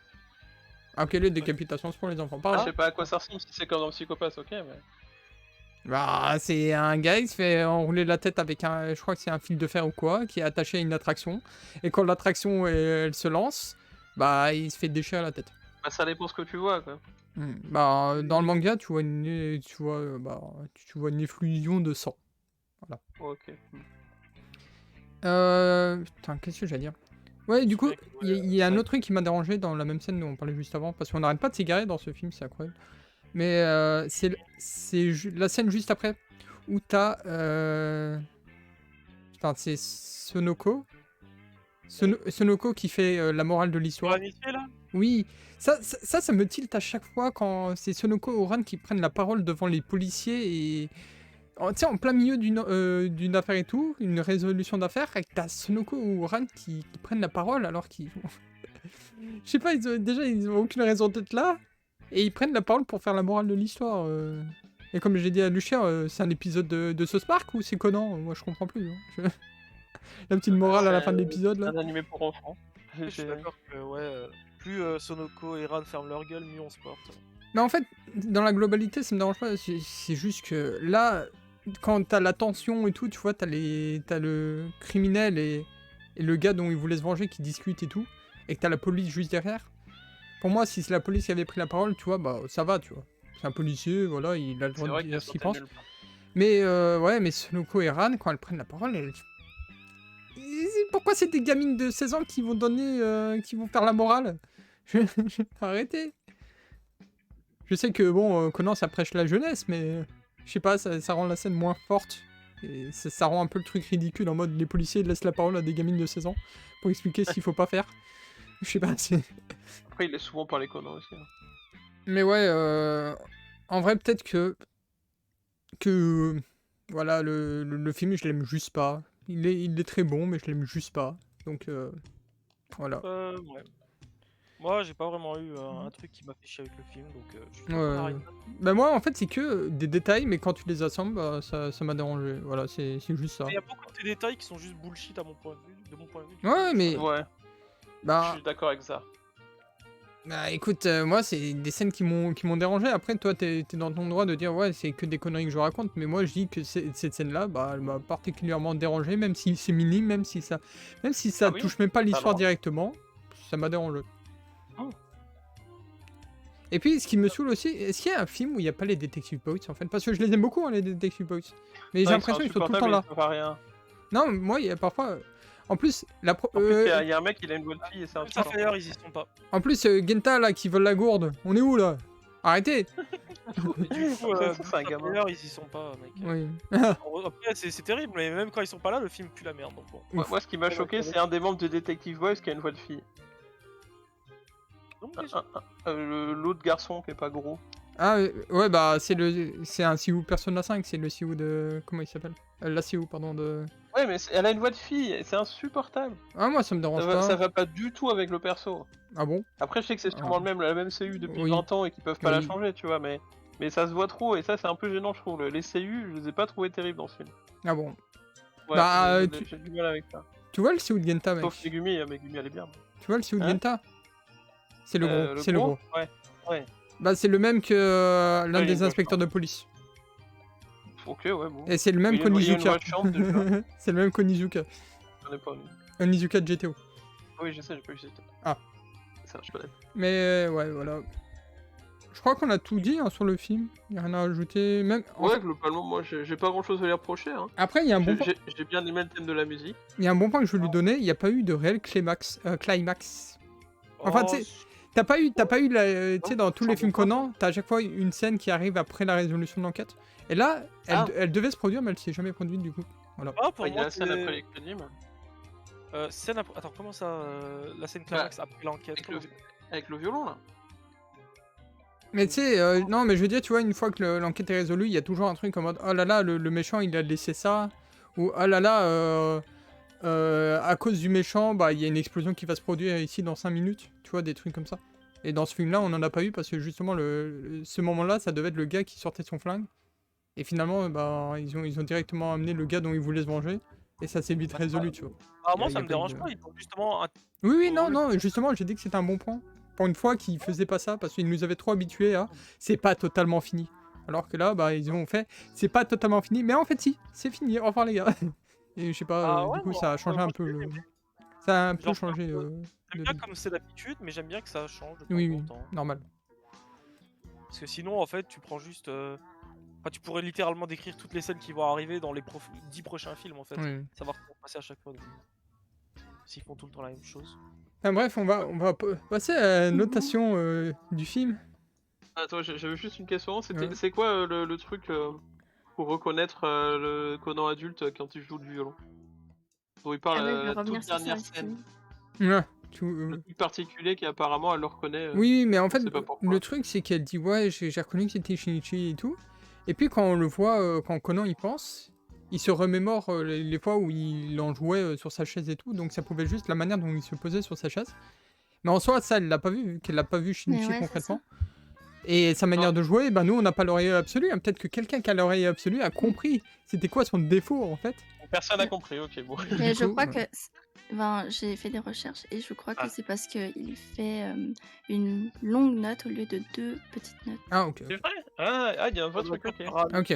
Ah, ok, les décapitations, c'est pour les enfants. Je sais pas à quoi ça ressemble, si c'est comme dans Psychopathe, ok, mais... Bah, c'est un gars, il se fait enrouler la tête avec un... Je crois que c'est un fil de fer ou quoi, qui est attaché à une attraction. Et quand l'attraction, elle se lance, bah, il se fait déchirer la tête. Bah, ça dépend ce que tu vois, quoi. Bah, dans le manga, tu vois une efflusion de sang. Voilà. Ok. Putain, qu'est-ce que j'allais dire? Ouais, du coup, il y a un autre truc qui m'a dérangé dans la même scène dont on parlait juste avant, parce qu'on n'arrête pas de s'égarer dans ce film, c'est incroyable. Mais c'est la scène juste après, où t'as... Putain, c'est Sonoko. Sonoko qui fait la morale de l'histoire. Oui, ça me tilte à chaque fois quand c'est Sonoko ou Ran qui prennent la parole devant les policiers et... Tu sais, en plein milieu d'une affaire et tout, une résolution d'affaire, et que t'as Sonoko ou Ran qui prennent la parole alors qu'ils... Je sais pas, ils ont aucune raison d'être là, et ils prennent la parole pour faire la morale de l'histoire. Et comme j'ai dit à Lucia, c'est un épisode de South Park ou c'est Conan? Moi je comprends plus. Hein. La petite morale à la fin de l'épisode là. Un animé pour enfants. Je suis d'accord que plus Sonoko et Ran ferment leur gueule, mieux on se porte. Mais en fait, dans la globalité, ça me dérange pas, c'est juste que là... Quand t'as la tension et tout, tu vois, t'as le criminel et le gars dont il voulait se venger qui discutent et tout, et que t'as la police juste derrière. Pour moi, si c'est la police qui avait pris la parole, tu vois, bah ça va, tu vois. C'est un policier, voilà, il a le droit de dire ce qu'il pense. Mais mais Sonoko et Ran, quand elles prennent la parole, pourquoi c'est des gamines de 16 ans qui vont qui vont faire la morale? Arrêtez. Je sais que bon, Conan ça prêche la jeunesse, mais... Je sais pas, ça rend la scène moins forte. Et ça rend un peu le truc ridicule en mode les policiers laissent la parole à des gamines de 16 ans pour expliquer ce qu'il faut pas faire. Je sais pas, c'est... Après, il laisse souvent parler Conan aussi. Mais ouais, en vrai, peut-être que voilà, le film, je l'aime juste pas. Il est très bon, mais je l'aime juste pas. Donc, voilà. Ouais. Moi, j'ai pas vraiment eu un truc qui m'a fait chier avec le film, donc je suis Ouais. Bah moi, en fait, c'est que des détails, mais quand tu les assembles, bah, ça m'a dérangé. Voilà, c'est juste ça. Il y a beaucoup de détails qui sont juste bullshit à mon point de vue, de mon point de vue. Ouais, mais... Ouais, je Bah, suis d'accord avec ça. bah écoute, moi, c'est des scènes qui m'ont dérangé. Après, toi, t'es dans ton droit de dire, ouais, c'est que des conneries que je raconte. Mais moi, je dis que cette scène-là, bah, elle m'a particulièrement dérangé, même si c'est minime, même si ça Ah oui, touche même pas l'histoire alors. directement, ça m'a dérangé. Oh. Et puis, ce qui me saoule aussi, est-ce qu'il y a un film où il n'y a pas les Detective Boys, en fait? Parce que je les aime beaucoup, hein, les Detective Boys. Mais j'ai l'impression qu'ils sont tout le temps là. Rien. Non, moi, il y a parfois... En plus, En plus, il y a un mec, il a une bonne fille et c'est un Ça fait ailleurs, ils y sont pas. En plus, Genta, là, qui vole la gourde, on est où, là? Arrêtez. Mais du coup, c'est un gamin. Ailleurs, ils y sont pas, mec. Oui. Après, c'est terrible, mais même quand ils sont pas là, le film pue la merde. Donc bon. Moi, ce qui m'a choqué, c'est un des membres de Detective Boys qui a une voix de fille. L'autre garçon qui est pas gros. Ah, ouais, bah, c'est un Siou Persona 5, c'est le Siou de... Comment il s'appelle? La Siou, pardon, de... Ouais, mais elle a une voix de fille, et c'est insupportable. Ah, moi, ça me dérange pas. Ça va pas du tout avec le perso. Ah bon? Après, je sais que c'est sûrement la même CU depuis Oui. 20 ans et qu'ils peuvent pas la Oui. changer, tu vois, mais ça se voit trop, et ça, c'est un peu gênant, je trouve. Les CU, je les ai pas trouvés terribles dans ce film. Ah bon? Ouais, Bah, j'ai du mal avec ça. Tu vois le Siou de Genta, mec? Sauf Megumi, Megumi, elle est bien. Tu vois le Siou de Hein? Genta? C'est le gros, c'est le gros. Ouais. Bah, c'est le même que l'un Ouais, il des est inspecteurs de police. Ok, ouais, bon. Et c'est le même Il y a une qu'Onizuka. voix de chambre, déjà. C'est le même qu'Onizuka. J'en ai pas vu. Onizuka de GTO. Oui, je sais, j'ai pas eu cette. Ah. Ça, je connais. Mais ouais, voilà. Je crois qu'on a tout dit hein, sur le film. Il n'y a rien à rajouter. Même... Ouais, globalement, moi, j'ai pas grand chose à lui reprocher. Hein. Après, il y a un bon point. J'ai bien aimé le thème de la musique. Il y a un bon point que je veux lui donner. Il n'y a pas eu de réel climax. Enfin, tu sais, t'as pas eu tu sais, dans tous les films Conan, t'as à chaque fois une scène qui arrive après la résolution de l'enquête. Et là, elle devait se produire, mais elle s'est jamais produite du coup. Voilà. Ah, pour Il y a moi, la scène après les crédits, mais... Attends, comment ça la scène climax après l'enquête avec le violon, là. Mais tu sais, non, mais je veux dire, tu vois, une fois que l'enquête est résolue, il y a toujours un truc en mode oh là là, le méchant il a laissé ça. Ou oh là là, à cause du méchant, bah il y a une explosion qui va se produire ici dans 5 minutes. Tu vois, des trucs comme ça. Et dans ce film-là, on en a pas eu parce que justement, ce moment-là, ça devait être le gars qui sortait son flingue. Et finalement, bah, ils ont directement amené le gars dont ils voulaient se venger. Et ça s'est vite résolu, tu vois. Ah, moi, ça me dérange pas, ils font justement... Oui, non, justement, j'ai dit que c'était un bon point. Pour une fois qu'ils faisaient pas ça, parce qu'ils nous avaient trop habitués à c'est pas totalement fini. Alors que là, bah, ils ont fait c'est pas totalement fini, mais en fait, si, c'est fini. Au revoir, les gars. Et je sais pas, du coup, ça a changé un peu le. Ça a un peu changé. J'aime bien comme c'est d'habitude, mais j'aime bien que ça change de Oui, temps en temps. normal. Parce que sinon, en fait, tu prends juste. Enfin, tu pourrais littéralement décrire toutes les scènes qui vont arriver dans les 10 prochains films, en fait. Oui. Savoir comment passer à chaque fois. S'ils font tout le temps la même chose. Enfin, bref, on va passer à la notation du film. Attends, j'avais juste une question. C'est quoi le truc pour reconnaître le Conan adulte quand il joue du violon? Dont il parle la toute dernière scène. Ouais. Le truc particulier qui apparemment elle le reconnaît. Oui, mais en fait, le truc c'est qu'elle dit ouais, j'ai reconnu que c'était Shinichi et tout. Et puis quand on le voit, quand Conan y pense, il se remémore les fois où il en jouait sur sa chaise et tout. Donc ça pouvait juste la manière dont il se posait sur sa chaise. Mais en soi, ça, elle l'a pas vu, vu qu'elle l'a pas vu Shinichi concrètement. Et sa manière de jouer, ben nous on n'a pas l'oreille absolue. Hein. Peut-être que quelqu'un qui a l'oreille absolue a compris c'était quoi son défaut en fait. Personne n'a compris, ok, bon. Mais je crois que. Ben, j'ai fait des recherches et je crois que c'est parce qu'il fait une longue note au lieu de 2 petites notes. Ah, ok. C'est vrai? Ah, il y a un vrai truc, ok. Ok.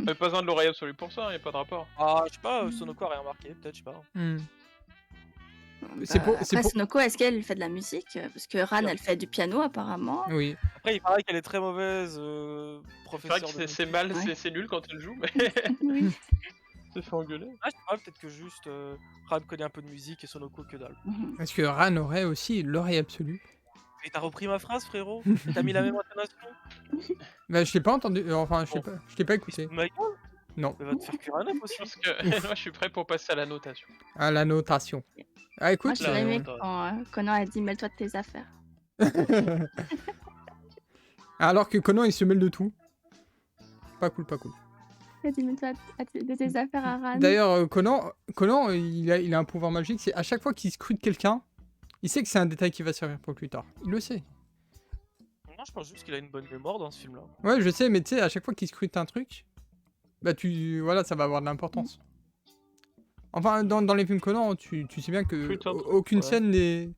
Pas besoin de l'oreille absolue pour ça, il n'y a pas de rapport. Ah, je sais pas, Sonoko a rien marqué, peut-être, je sais pas. Après, Sonoko, est-ce qu'elle fait de la musique? Parce que Ran, elle fait du piano apparemment. Oui. Après, il paraît qu'elle est très mauvaise professeure. C'est vrai que c'est mal, c'est nul quand elle joue, mais. Oui. Se fait engueuler. Ah, je sais pas, peut-être que juste Ran connaît un peu de musique et Sonoko que dalle. Est-ce que Ran aurait aussi l'oreille absolue? Et t'as repris ma phrase, frérot? T'as mis la même intonation? Bah, je t'ai pas entendu, enfin, je t'ai pas écouté. Non. Mais va te faire cuire un œuf aussi. Parce que moi, je suis prêt pour passer à la notation. À la notation. Ah, écoute. Moi, je suis aimé quand Conan a dit mêle-toi de tes affaires. Alors que Conan, il se mêle de tout. Pas cool, pas cool. Vas-y, mets-toi de tes affaires à Ran. D'ailleurs, Conan il a un pouvoir magique, c'est à chaque fois qu'il scrute quelqu'un, il sait que c'est un détail qui va servir pour plus tard. Il le sait. Non, je pense juste qu'il a une bonne mémoire dans ce film-là. Ouais, je sais, mais tu sais, à chaque fois qu'il scrute un truc, bah voilà, ça va avoir de l'importance. Enfin, dans les films Conan, tu sais bien que aucune scène n'est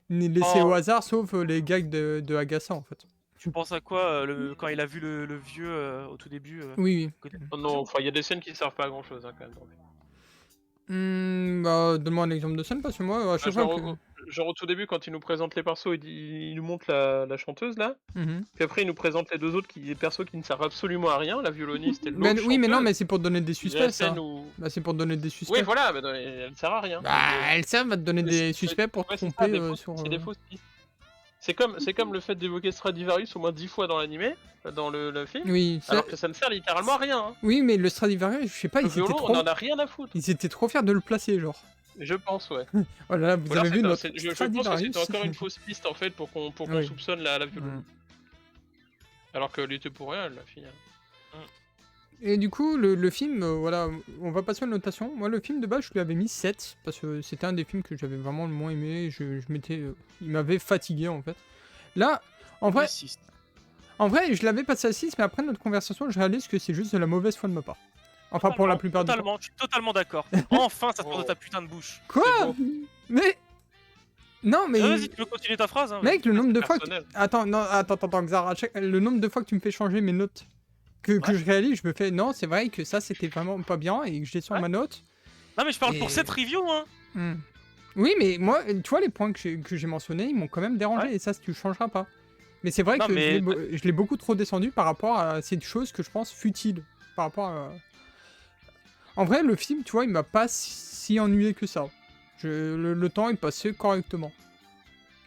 laissée au hasard, sauf les gags de Agatha, en fait. Tu penses à quoi quand il a vu le vieux au tout début Oui. Oh non, enfin, il y a des scènes qui servent pas à grand chose quand même. Bah, donne-moi un exemple de scène, parce que moi, à chaque fois genre au tout début, quand il nous présente les persos, il nous montre la chanteuse là. Puis après, il nous présente les deux autres persos qui ne servent absolument à rien, la violoniste et le l'autre. Oui, mais non, mais c'est pour te donner des suspects, ça. Bah, c'est pour te donner des suspects. Oui, voilà, mais elle ne sert à rien. Bah, elle sert à te donner des suspects pour te tromper sur. C'est des fausses pistes. C'est comme le fait d'évoquer Stradivarius au moins 10 fois dans l'animé, dans le film. Oui, alors que ça ne sert littéralement à rien. Hein. Oui, mais le Stradivarius, je sais pas, ils étaient trop. On en a rien à foutre. Ils étaient trop fiers de le placer, genre. Je pense, ouais. Oh là là, vous avez vu notre je pense que c'était encore une fausse piste en fait pour qu'on soupçonne la violence. Alors qu'elle était pour rien, la fille. Et du coup, le film, voilà, on va passer à la notation. Moi, le film de base, je lui avais mis 7, parce que c'était un des films que j'avais vraiment le moins aimé. Il m'avait fatigué, en fait. Là, en vrai, je l'avais passé à 6, mais après notre conversation, je réalise que c'est juste de la mauvaise foi de ma part. Enfin, pour la plupart du temps. Je suis totalement d'accord. Enfin, ça sort de ta putain de bouche. Quoi? Mais... Non, mais... Vas-y, tu peux continuer ta phrase. Hein, mec, le nombre de fois que... Attends, Xara, le nombre de fois que tu me fais changer mes notes... Que je réalise, je me fais non, c'est vrai que ça c'était vraiment pas bien et que je descends ma note. Non, mais je parle pour cette review, hein. Oui, mais moi, tu vois, les points que j'ai mentionnés, ils m'ont quand même dérangé et ça, tu changeras pas. Mais c'est vrai que je l'ai beaucoup trop descendu par rapport à ces choses que je pense futiles. Par rapport à. En vrai, le film, tu vois, il m'a pas si ennuyé que ça. Le temps est passé correctement.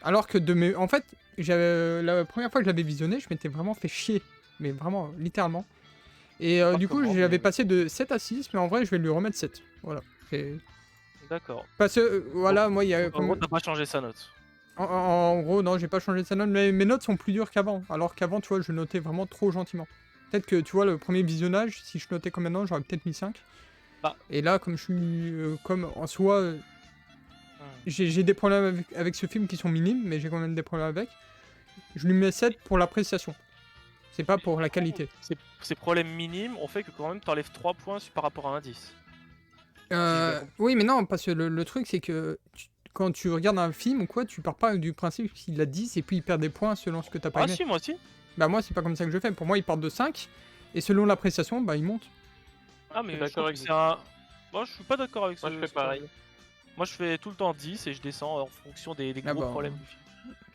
Alors que en fait, la première fois que je l'avais visionné, je m'étais vraiment fait chier. Mais vraiment, littéralement. Et du coup, j'avais passé de 7 à 6, mais en vrai, je vais lui remettre 7. Voilà. D'accord. Parce que, voilà, moi, il y a... En gros, t'as pas changé sa note. En gros, non, j'ai pas changé sa note, mais mes notes sont plus dures qu'avant. Alors qu'avant, tu vois, je notais vraiment trop gentiment. Peut-être que, tu vois, le premier visionnage, si je notais comme maintenant, j'aurais peut-être mis 5. Et là, comme je suis... comme en soi... j'ai des problèmes avec ce film qui sont minimes, mais j'ai quand même des problèmes avec. Je lui mets 7 pour l'appréciation. C'est pas pour la qualité. Ces problèmes minimes ont fait que quand même t'enlèves 3 points par rapport à un 10. Oui, mais non, parce que le truc, c'est que quand tu regardes un film ou quoi, tu pars pas du principe qu'il a 10 et puis il perd des points selon ce que t'as pas aimé. Ah si, moi aussi. Bah moi, c'est pas comme ça que je fais. Pour moi, il part de 5 et selon l'appréciation, bah il monte. Ah, mais d'accord avec ça. Moi, je suis pas d'accord avec ça. Moi, je fais pareil. Moi, je fais tout le temps 10 et je descends en fonction des gros problèmes du film.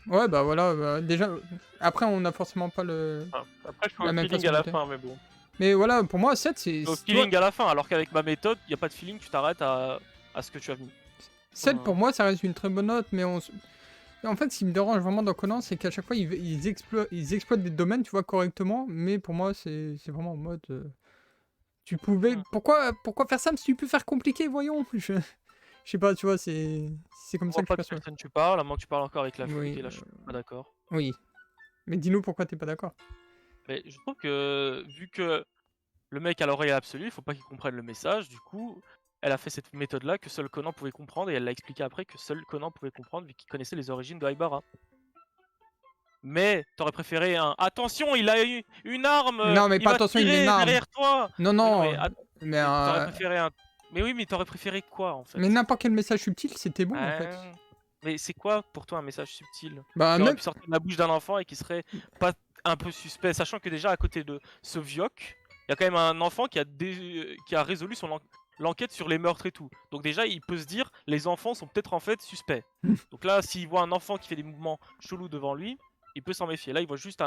Ouais, bah voilà, déjà... Après, on a forcément pas après, je fais le feeling à la fin, mais bon. Mais voilà, pour moi, 7, c'est... Au feeling à la fin, alors qu'avec ma méthode, y a pas de feeling, tu t'arrêtes à ce que tu as mis. 7, pour moi, ça reste une très bonne note, mais en fait, ce qui me dérange vraiment dans Conan, c'est qu'à chaque fois, ils exploitent des domaines, tu vois, correctement, mais pour moi, c'est vraiment en mode... Tu pouvais... Pourquoi faire ça si tu peux faire compliqué, voyons Je sais pas, tu vois, c'est comme ça que je perçois. Tu parles, à moins que tu parles encore avec la flûte, et là je suis pas d'accord. Oui. Mais dis-nous pourquoi t'es pas d'accord. Mais je trouve que, vu que le mec a l'oreille absolue, il faut pas qu'il comprenne le message, du coup, elle a fait cette méthode-là que seul Conan pouvait comprendre, et elle l'a expliqué après que seul Conan pouvait comprendre, vu qu'il connaissait les origines de Haibara. Mais t'aurais préféré un attention, il a eu une arme. Non, mais pas attention, il a une arme derrière toi. Non, mais t'aurais préféré un. Mais oui, mais t'aurais préféré quoi en fait? Mais n'importe quel message subtil, c'était bon en fait. Mais c'est quoi pour toi un message subtil? Bah, qui aurait pu sortir de la bouche d'un enfant et qui serait pas un peu suspect, sachant que déjà à côté de Soviok, il y a quand même un enfant qui a résolu l'enquête sur les meurtres et tout. Donc déjà, il peut se dire, les enfants sont peut-être en fait suspects. Donc là, s'il voit un enfant qui fait des mouvements chelous devant lui, il peut s'en méfier. Là, il voit juste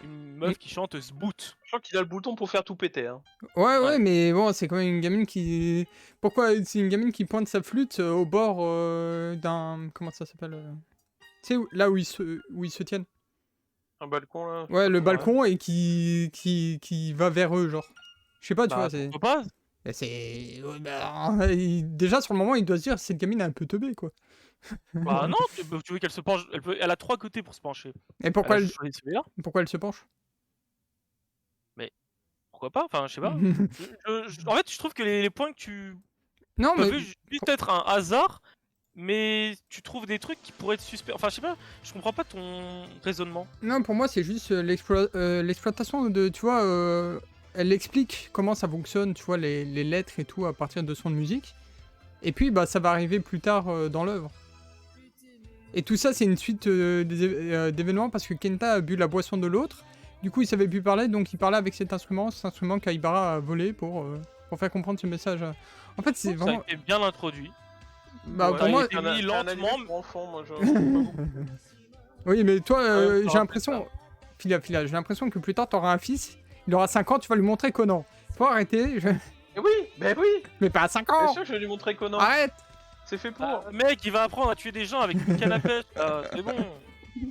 une meuf qui chante Sboot. Je crois qu'il a le bouton pour faire tout péter. Hein. Ouais, mais bon, c'est quand même une gamine qui... Pourquoi c'est une gamine qui pointe sa flûte au bord d'un... Comment ça s'appelle Tu sais, là où ils se tiennent. Un balcon, là. Ouais, le balcon, et qui va vers eux, genre. Je sais pas, tu vois, c'est... Pas c'est... Déjà, sur le moment, il doit se dire, cette gamine est un peu teubée, quoi. Bah non, tu veux qu'elle se penche, elle a 3 côtés pour se pencher. Et pourquoi Elle a elle... choisi celui-là. pourquoi elle se penche? Pourquoi pas? Enfin, je sais pas. En fait, je trouve que les points que tu Non, mais peuvent juste être un hasard, mais tu trouves des trucs qui pourraient être suspects. Enfin, je sais pas, je comprends pas ton raisonnement. non, pour moi, c'est juste l'exploitation de, tu vois, elle explique comment ça fonctionne, tu vois, les lettres et tout à partir de son musique. Et puis, bah, ça va arriver plus tard dans l'œuvre. Et tout ça, c'est une suite d'événements parce que Kenta a bu la boisson de l'autre. Du coup, il savait plus parler, donc il parlait avec cet instrument qu'Aibara a volé pour faire comprendre ce message. En fait, c'est vraiment... Ça a été bien introduit. Bah, Ouais, pour moi... il a été mis lentement. pour enfants, moi, Oui, mais toi, Ouais, j'ai l'impression... Filia, j'ai l'impression que plus tard, t'auras un fils, il aura 5 ans, tu vas lui montrer Conan. Faut arrêter. Mais oui, Mais pas à 5 bien ans. sûr que je vais lui montrer Conan. Arrête. C'est fait pour. Mec, il va apprendre à tuer des gens avec une canne à pêche. C'est bon.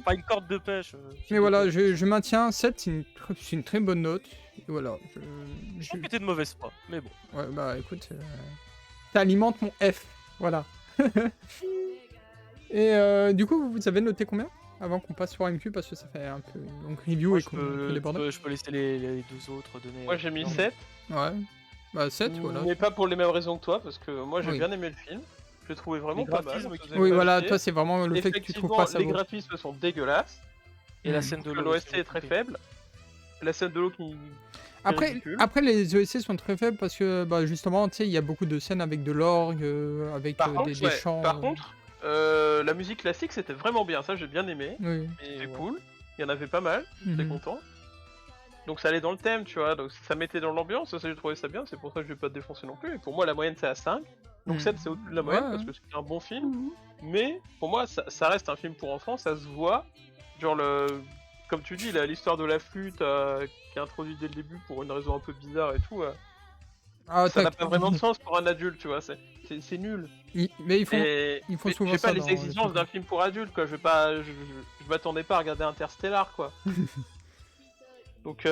Pas une corde de pêche. Mais voilà, je maintiens 7, c'est une très bonne note. Et voilà. Je trouve que t'es de mauvaise foi, mais bon. Ouais, bah écoute, t'alimentes mon F. Voilà. Et du coup, vous avez noté combien? Avant qu'on passe sur MQ, parce que ça fait un peu une longue review et qu'on peut déborder. Je peux laisser les deux autres donner. Moi j'ai mis 7. Ouais. Bah 7, voilà. Mais pas pour les mêmes raisons que toi, parce que moi j'ai Oui. bien aimé le film. Je l'ai trouvé vraiment Les pas mal. graphismes ça qui- faisait Oui, pas voilà, chier. toi, c'est vraiment le fait que tu trouves pas ça les beau. graphismes sont dégueulasses. Et la scène de l'eau. L'OST est très faible. La scène de l'eau qui. Après, les OSC sont très faibles parce que, bah, justement, tu sais, il y a beaucoup de scènes avec de l'orgue, avec Par contre, des chants. Par contre, la musique classique c'était vraiment bien, ça j'ai bien aimé. Oui. C'était cool. Il y en avait pas mal, j'étais content. Donc ça allait dans le thème, tu vois, donc ça mettait dans l'ambiance, ça j'ai trouvé ça bien, c'est pour ça que je vais pas te défoncer non plus. Et pour moi la moyenne c'est à 5, donc 7 c'est au-dessus de la moyenne parce que c'est un bon film. Mais pour moi ça reste un film pour enfants, ça se voit. Genre comme tu dis, l'histoire de la flûte qui est introduite dès le début pour une raison un peu bizarre et tout, ça n'a pas vraiment de sens pour un adulte, tu vois, c'est nul. Mais ils font souvent j'ai ça pas les dans exigences d'un film pour adultes, quoi. Je m'attendais pas à regarder Interstellar, quoi. Donc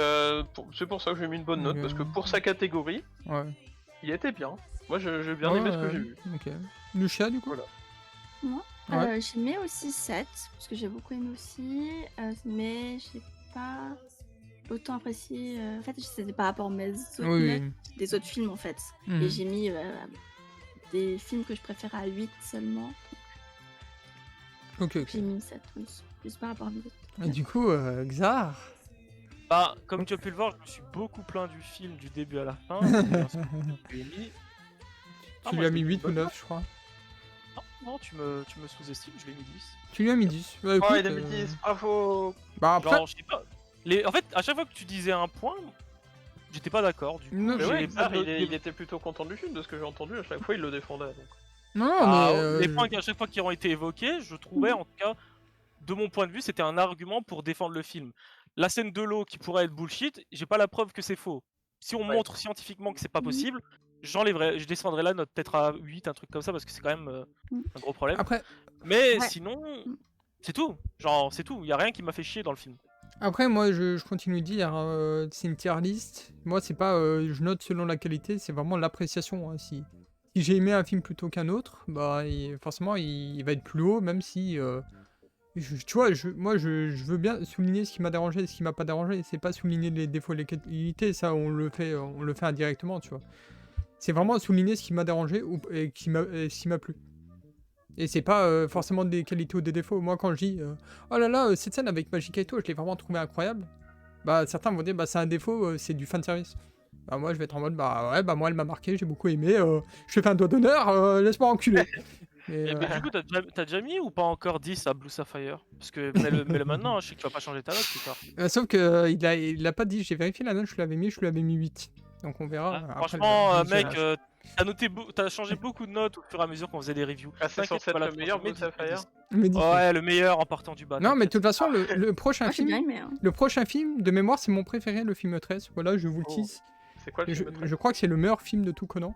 c'est pour ça que j'ai mis une bonne note, parce que pour sa catégorie, il était bien. Moi j'ai bien aimé ce que j'ai vu. Ok. Lucia, du coup? Voilà. Moi, j'ai mis aussi 7, parce que j'ai beaucoup aimé aussi, mais j'ai pas autant apprécié. En fait, c'était par rapport à mes autres notes des autres films, en fait. Et j'ai mis des films que je préfère à 8 seulement. Ok. J'ai mis 7, oui, juste par rapport à mes autres. Et du coup, Xar? Bah, comme tu as pu le voir, je me suis beaucoup plaint du film du début à la fin. Tu lui as mis 8 ou 9, je crois. Non, tu me sous-estimes, je l'ai mis 10. Tu lui as mis 10. Bah, écoute, Oh, il a mis 10, bravo. Bah après... Genre, je sais pas. En fait, à chaque fois que tu disais un point, j'étais pas d'accord. Du coup, Non, Mais ouais, pas il était plutôt content du film, de ce que j'ai entendu, à chaque fois il le défendait. Donc. Non, mais... Les points à chaque fois qui ont été évoqués, je trouvais, en tout cas, de mon point de vue, c'était un argument pour défendre le film. La scène de l'eau qui pourrait être bullshit, j'ai pas la preuve que c'est faux. Si on montre scientifiquement que c'est pas possible, j'enlèverai, je descendrai la note peut-être à 8, un truc comme ça, parce que c'est quand même un gros problème. Après... Mais sinon, c'est tout. Genre, c'est tout. Y a rien qui m'a fait chier dans le film. Après, moi, je continue de dire, c'est une tier list. Moi, c'est pas, je note selon la qualité, c'est vraiment l'appréciation. Hein. Si j'ai aimé un film plutôt qu'un autre, bah, forcément, il va être plus haut, même si, tu vois, moi, je veux bien souligner ce qui m'a dérangé et ce qui m'a pas dérangé. C'est pas souligner les défauts et les qualités, ça, on le fait indirectement, tu vois. C'est vraiment souligner ce qui m'a dérangé et ce qui m'a plu. Et c'est pas forcément des qualités ou des défauts. Moi, quand je dis oh là là, cette scène avec Magic Kaito, je l'ai vraiment trouvé incroyable. Bah, certains vont dire bah, c'est un défaut, c'est du fanservice. Bah, moi, je vais être en mode bah ouais, bah moi, elle m'a marqué, j'ai beaucoup aimé. Je te fais un doigt d'honneur, laisse-moi enculer. Mais du coup, t'as déjà mis ou pas encore 10 à Blue Sapphire? Parce que mets-le maintenant, hein, je sais que tu vas pas changer ta note plus tard. Sauf que il a pas dit, j'ai vérifié la note, je lui avais mis 8. Donc on verra. Franchement, mec, t'as changé beaucoup de notes au fur et à mesure qu'on faisait des reviews. Ah, c'est censé être le meilleur Blue Sapphire? Ouais, le meilleur en partant du bas. Non, mais de toute façon, le prochain film, aimé, hein. le prochain film, de mémoire, c'est mon préféré, le film 13. Voilà, je vous le tease. C'est quoi le film 13? Je crois que c'est le meilleur film de tout Conan.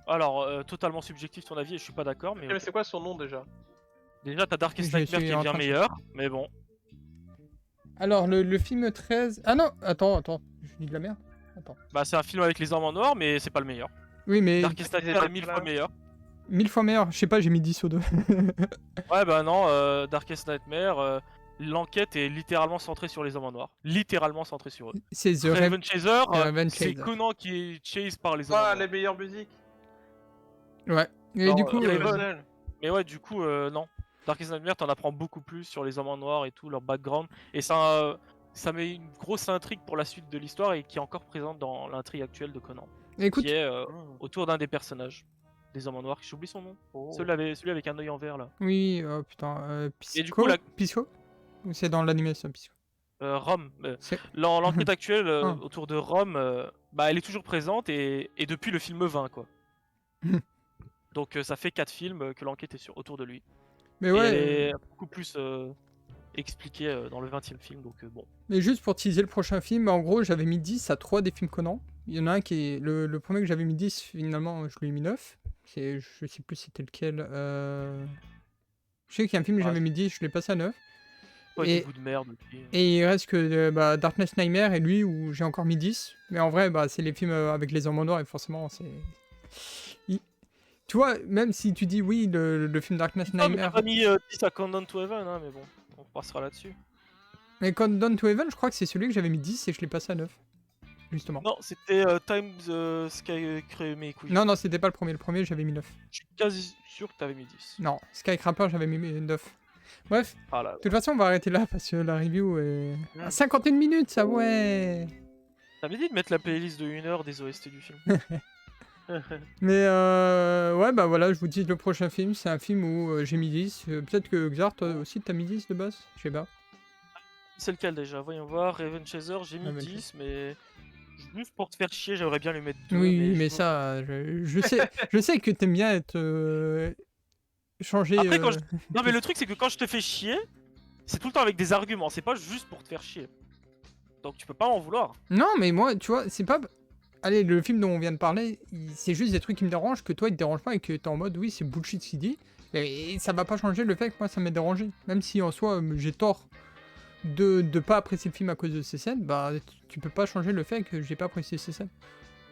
Alors, totalement subjectif ton avis et je suis pas d'accord, mais... Mais c'est quoi son nom déjà? Déjà, t'as Darkest Nightmare qui est bien meilleur, mais bon. Alors, le film 13... Ah non, attends, je dis de la merde. Attends. Bah, c'est un film avec les armes en noir, mais c'est pas le meilleur. Oui, mais... Darkest Nightmare est 1000 fois meilleur. 1000 fois meilleur. Je sais pas, j'ai mis 10 au 2. Ouais, bah non, Darkest Nightmare, l'enquête est littéralement centrée sur les hommes en noir. Littéralement centrée sur eux. C'est The Raven Chaser, c'est Chaser. Conan qui est chase par les hommes en noir. les meilleures musiques. Ouais. Et Non, du coup, mais ouais, du coup, non. Darkest Nightmare, t'en apprends beaucoup plus sur les hommes en noir et tout, leur background. Et ça met une grosse intrigue pour la suite de l'histoire et qui est encore présente dans l'intrigue actuelle de Conan. écoute, Qui est autour d'un des personnages des hommes en noir. J'oublie son nom. Celui avec un œil en vert là. oui, oh putain, Pisco. Et du coup, Pisco. Ou c'est dans l'anime ça, Pisco. Rome. C'est- L'enquête actuelle Ah. autour de Rome, bah, elle est toujours présente et depuis le film 20 quoi. Donc ça fait 4 films que l'enquête est autour de lui. Mais Et ouais. elle est beaucoup plus expliquée dans le 20e film, donc bon. Mais juste pour teaser le prochain film, en gros, j'avais mis 10 à 3 des films Conan. Il y en a un qui est. Le premier que j'avais mis 10, finalement, je lui ai mis 9. Je sais plus c'était lequel. Je sais qu'il y a un film que j'avais mis 10, je l'ai passé à 9. Ouais, Et- des bouts de merde. Puis... Et il reste que Darkness Nightmare et lui où j'ai encore mis 10. Mais en vrai, c'est les films avec les hommes en noir et forcément, c'est. Tu vois, même si tu dis oui, le film Darkness Non, mais Nightmare. t'as pas mis 10 à Countdown to Heaven, hein, mais bon, on passera là-dessus. Mais Countdown to Heaven, je crois que c'est celui que j'avais mis 10 et je l'ai passé à 9. Justement. Non, c'était Time Sky Creme Queen. Non, c'était pas le premier. Le premier, j'avais mis 9. Je suis quasi sûr que t'avais mis 10. Non, Skycrapper, j'avais mis 9. Bref, Ah là, de toute façon, on va arrêter là parce que la review est. Ouais. À 51 minutes, ça, ouais! t'avais dit de mettre la playlist de 1 heure des OST du film. Mais ouais, bah voilà, je vous dis le prochain film, c'est un film où j'ai mis 10. Peut-être que Xar, toi aussi, t'as mis 10 de base? Je sais pas. C'est lequel déjà? Voyons voir. Raven Chaser, j'ai mis Raven 10, mais juste pour te faire chier, j'aimerais bien lui mettre 2. Oui, mais ça, je sais que t'aimes bien être changé. Après, non, mais le truc, c'est que quand je te fais chier, c'est tout le temps avec des arguments, c'est pas juste pour te faire chier. Donc tu peux pas m'en vouloir. Non, mais moi, tu vois, c'est pas. Allez, le film dont on vient de parler, c'est juste des trucs qui me dérangent, que toi, il te dérange pas et que t'es en mode, oui, c'est bullshit ce qu'il dit. Et ça va pas changer le fait que moi, ça m'a dérangé. Même si en soi, j'ai tort de pas apprécier le film à cause de ces scènes, bah, tu peux pas changer le fait que j'ai pas apprécié ces scènes.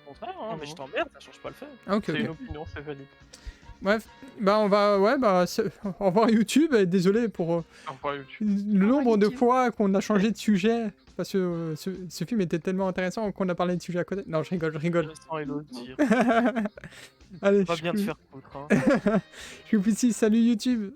Au contraire, hein, mais je t'emmerde, ça change pas le fait. Ah, ok, C'est ok. une opinion, c'est valide. Bref, bah, on va. Ouais, bah, au revoir YouTube, et désolé pour Au revoir, YouTube. le nombre de YouTube. fois qu'on a changé de sujet. Parce que ce film était tellement intéressant qu'on a parlé de sujet à côté. Non, je rigole. Vincent et l'autre dire. Allez, Pas je bien te suis- faire foutre, hein. je suis ici, salut YouTube.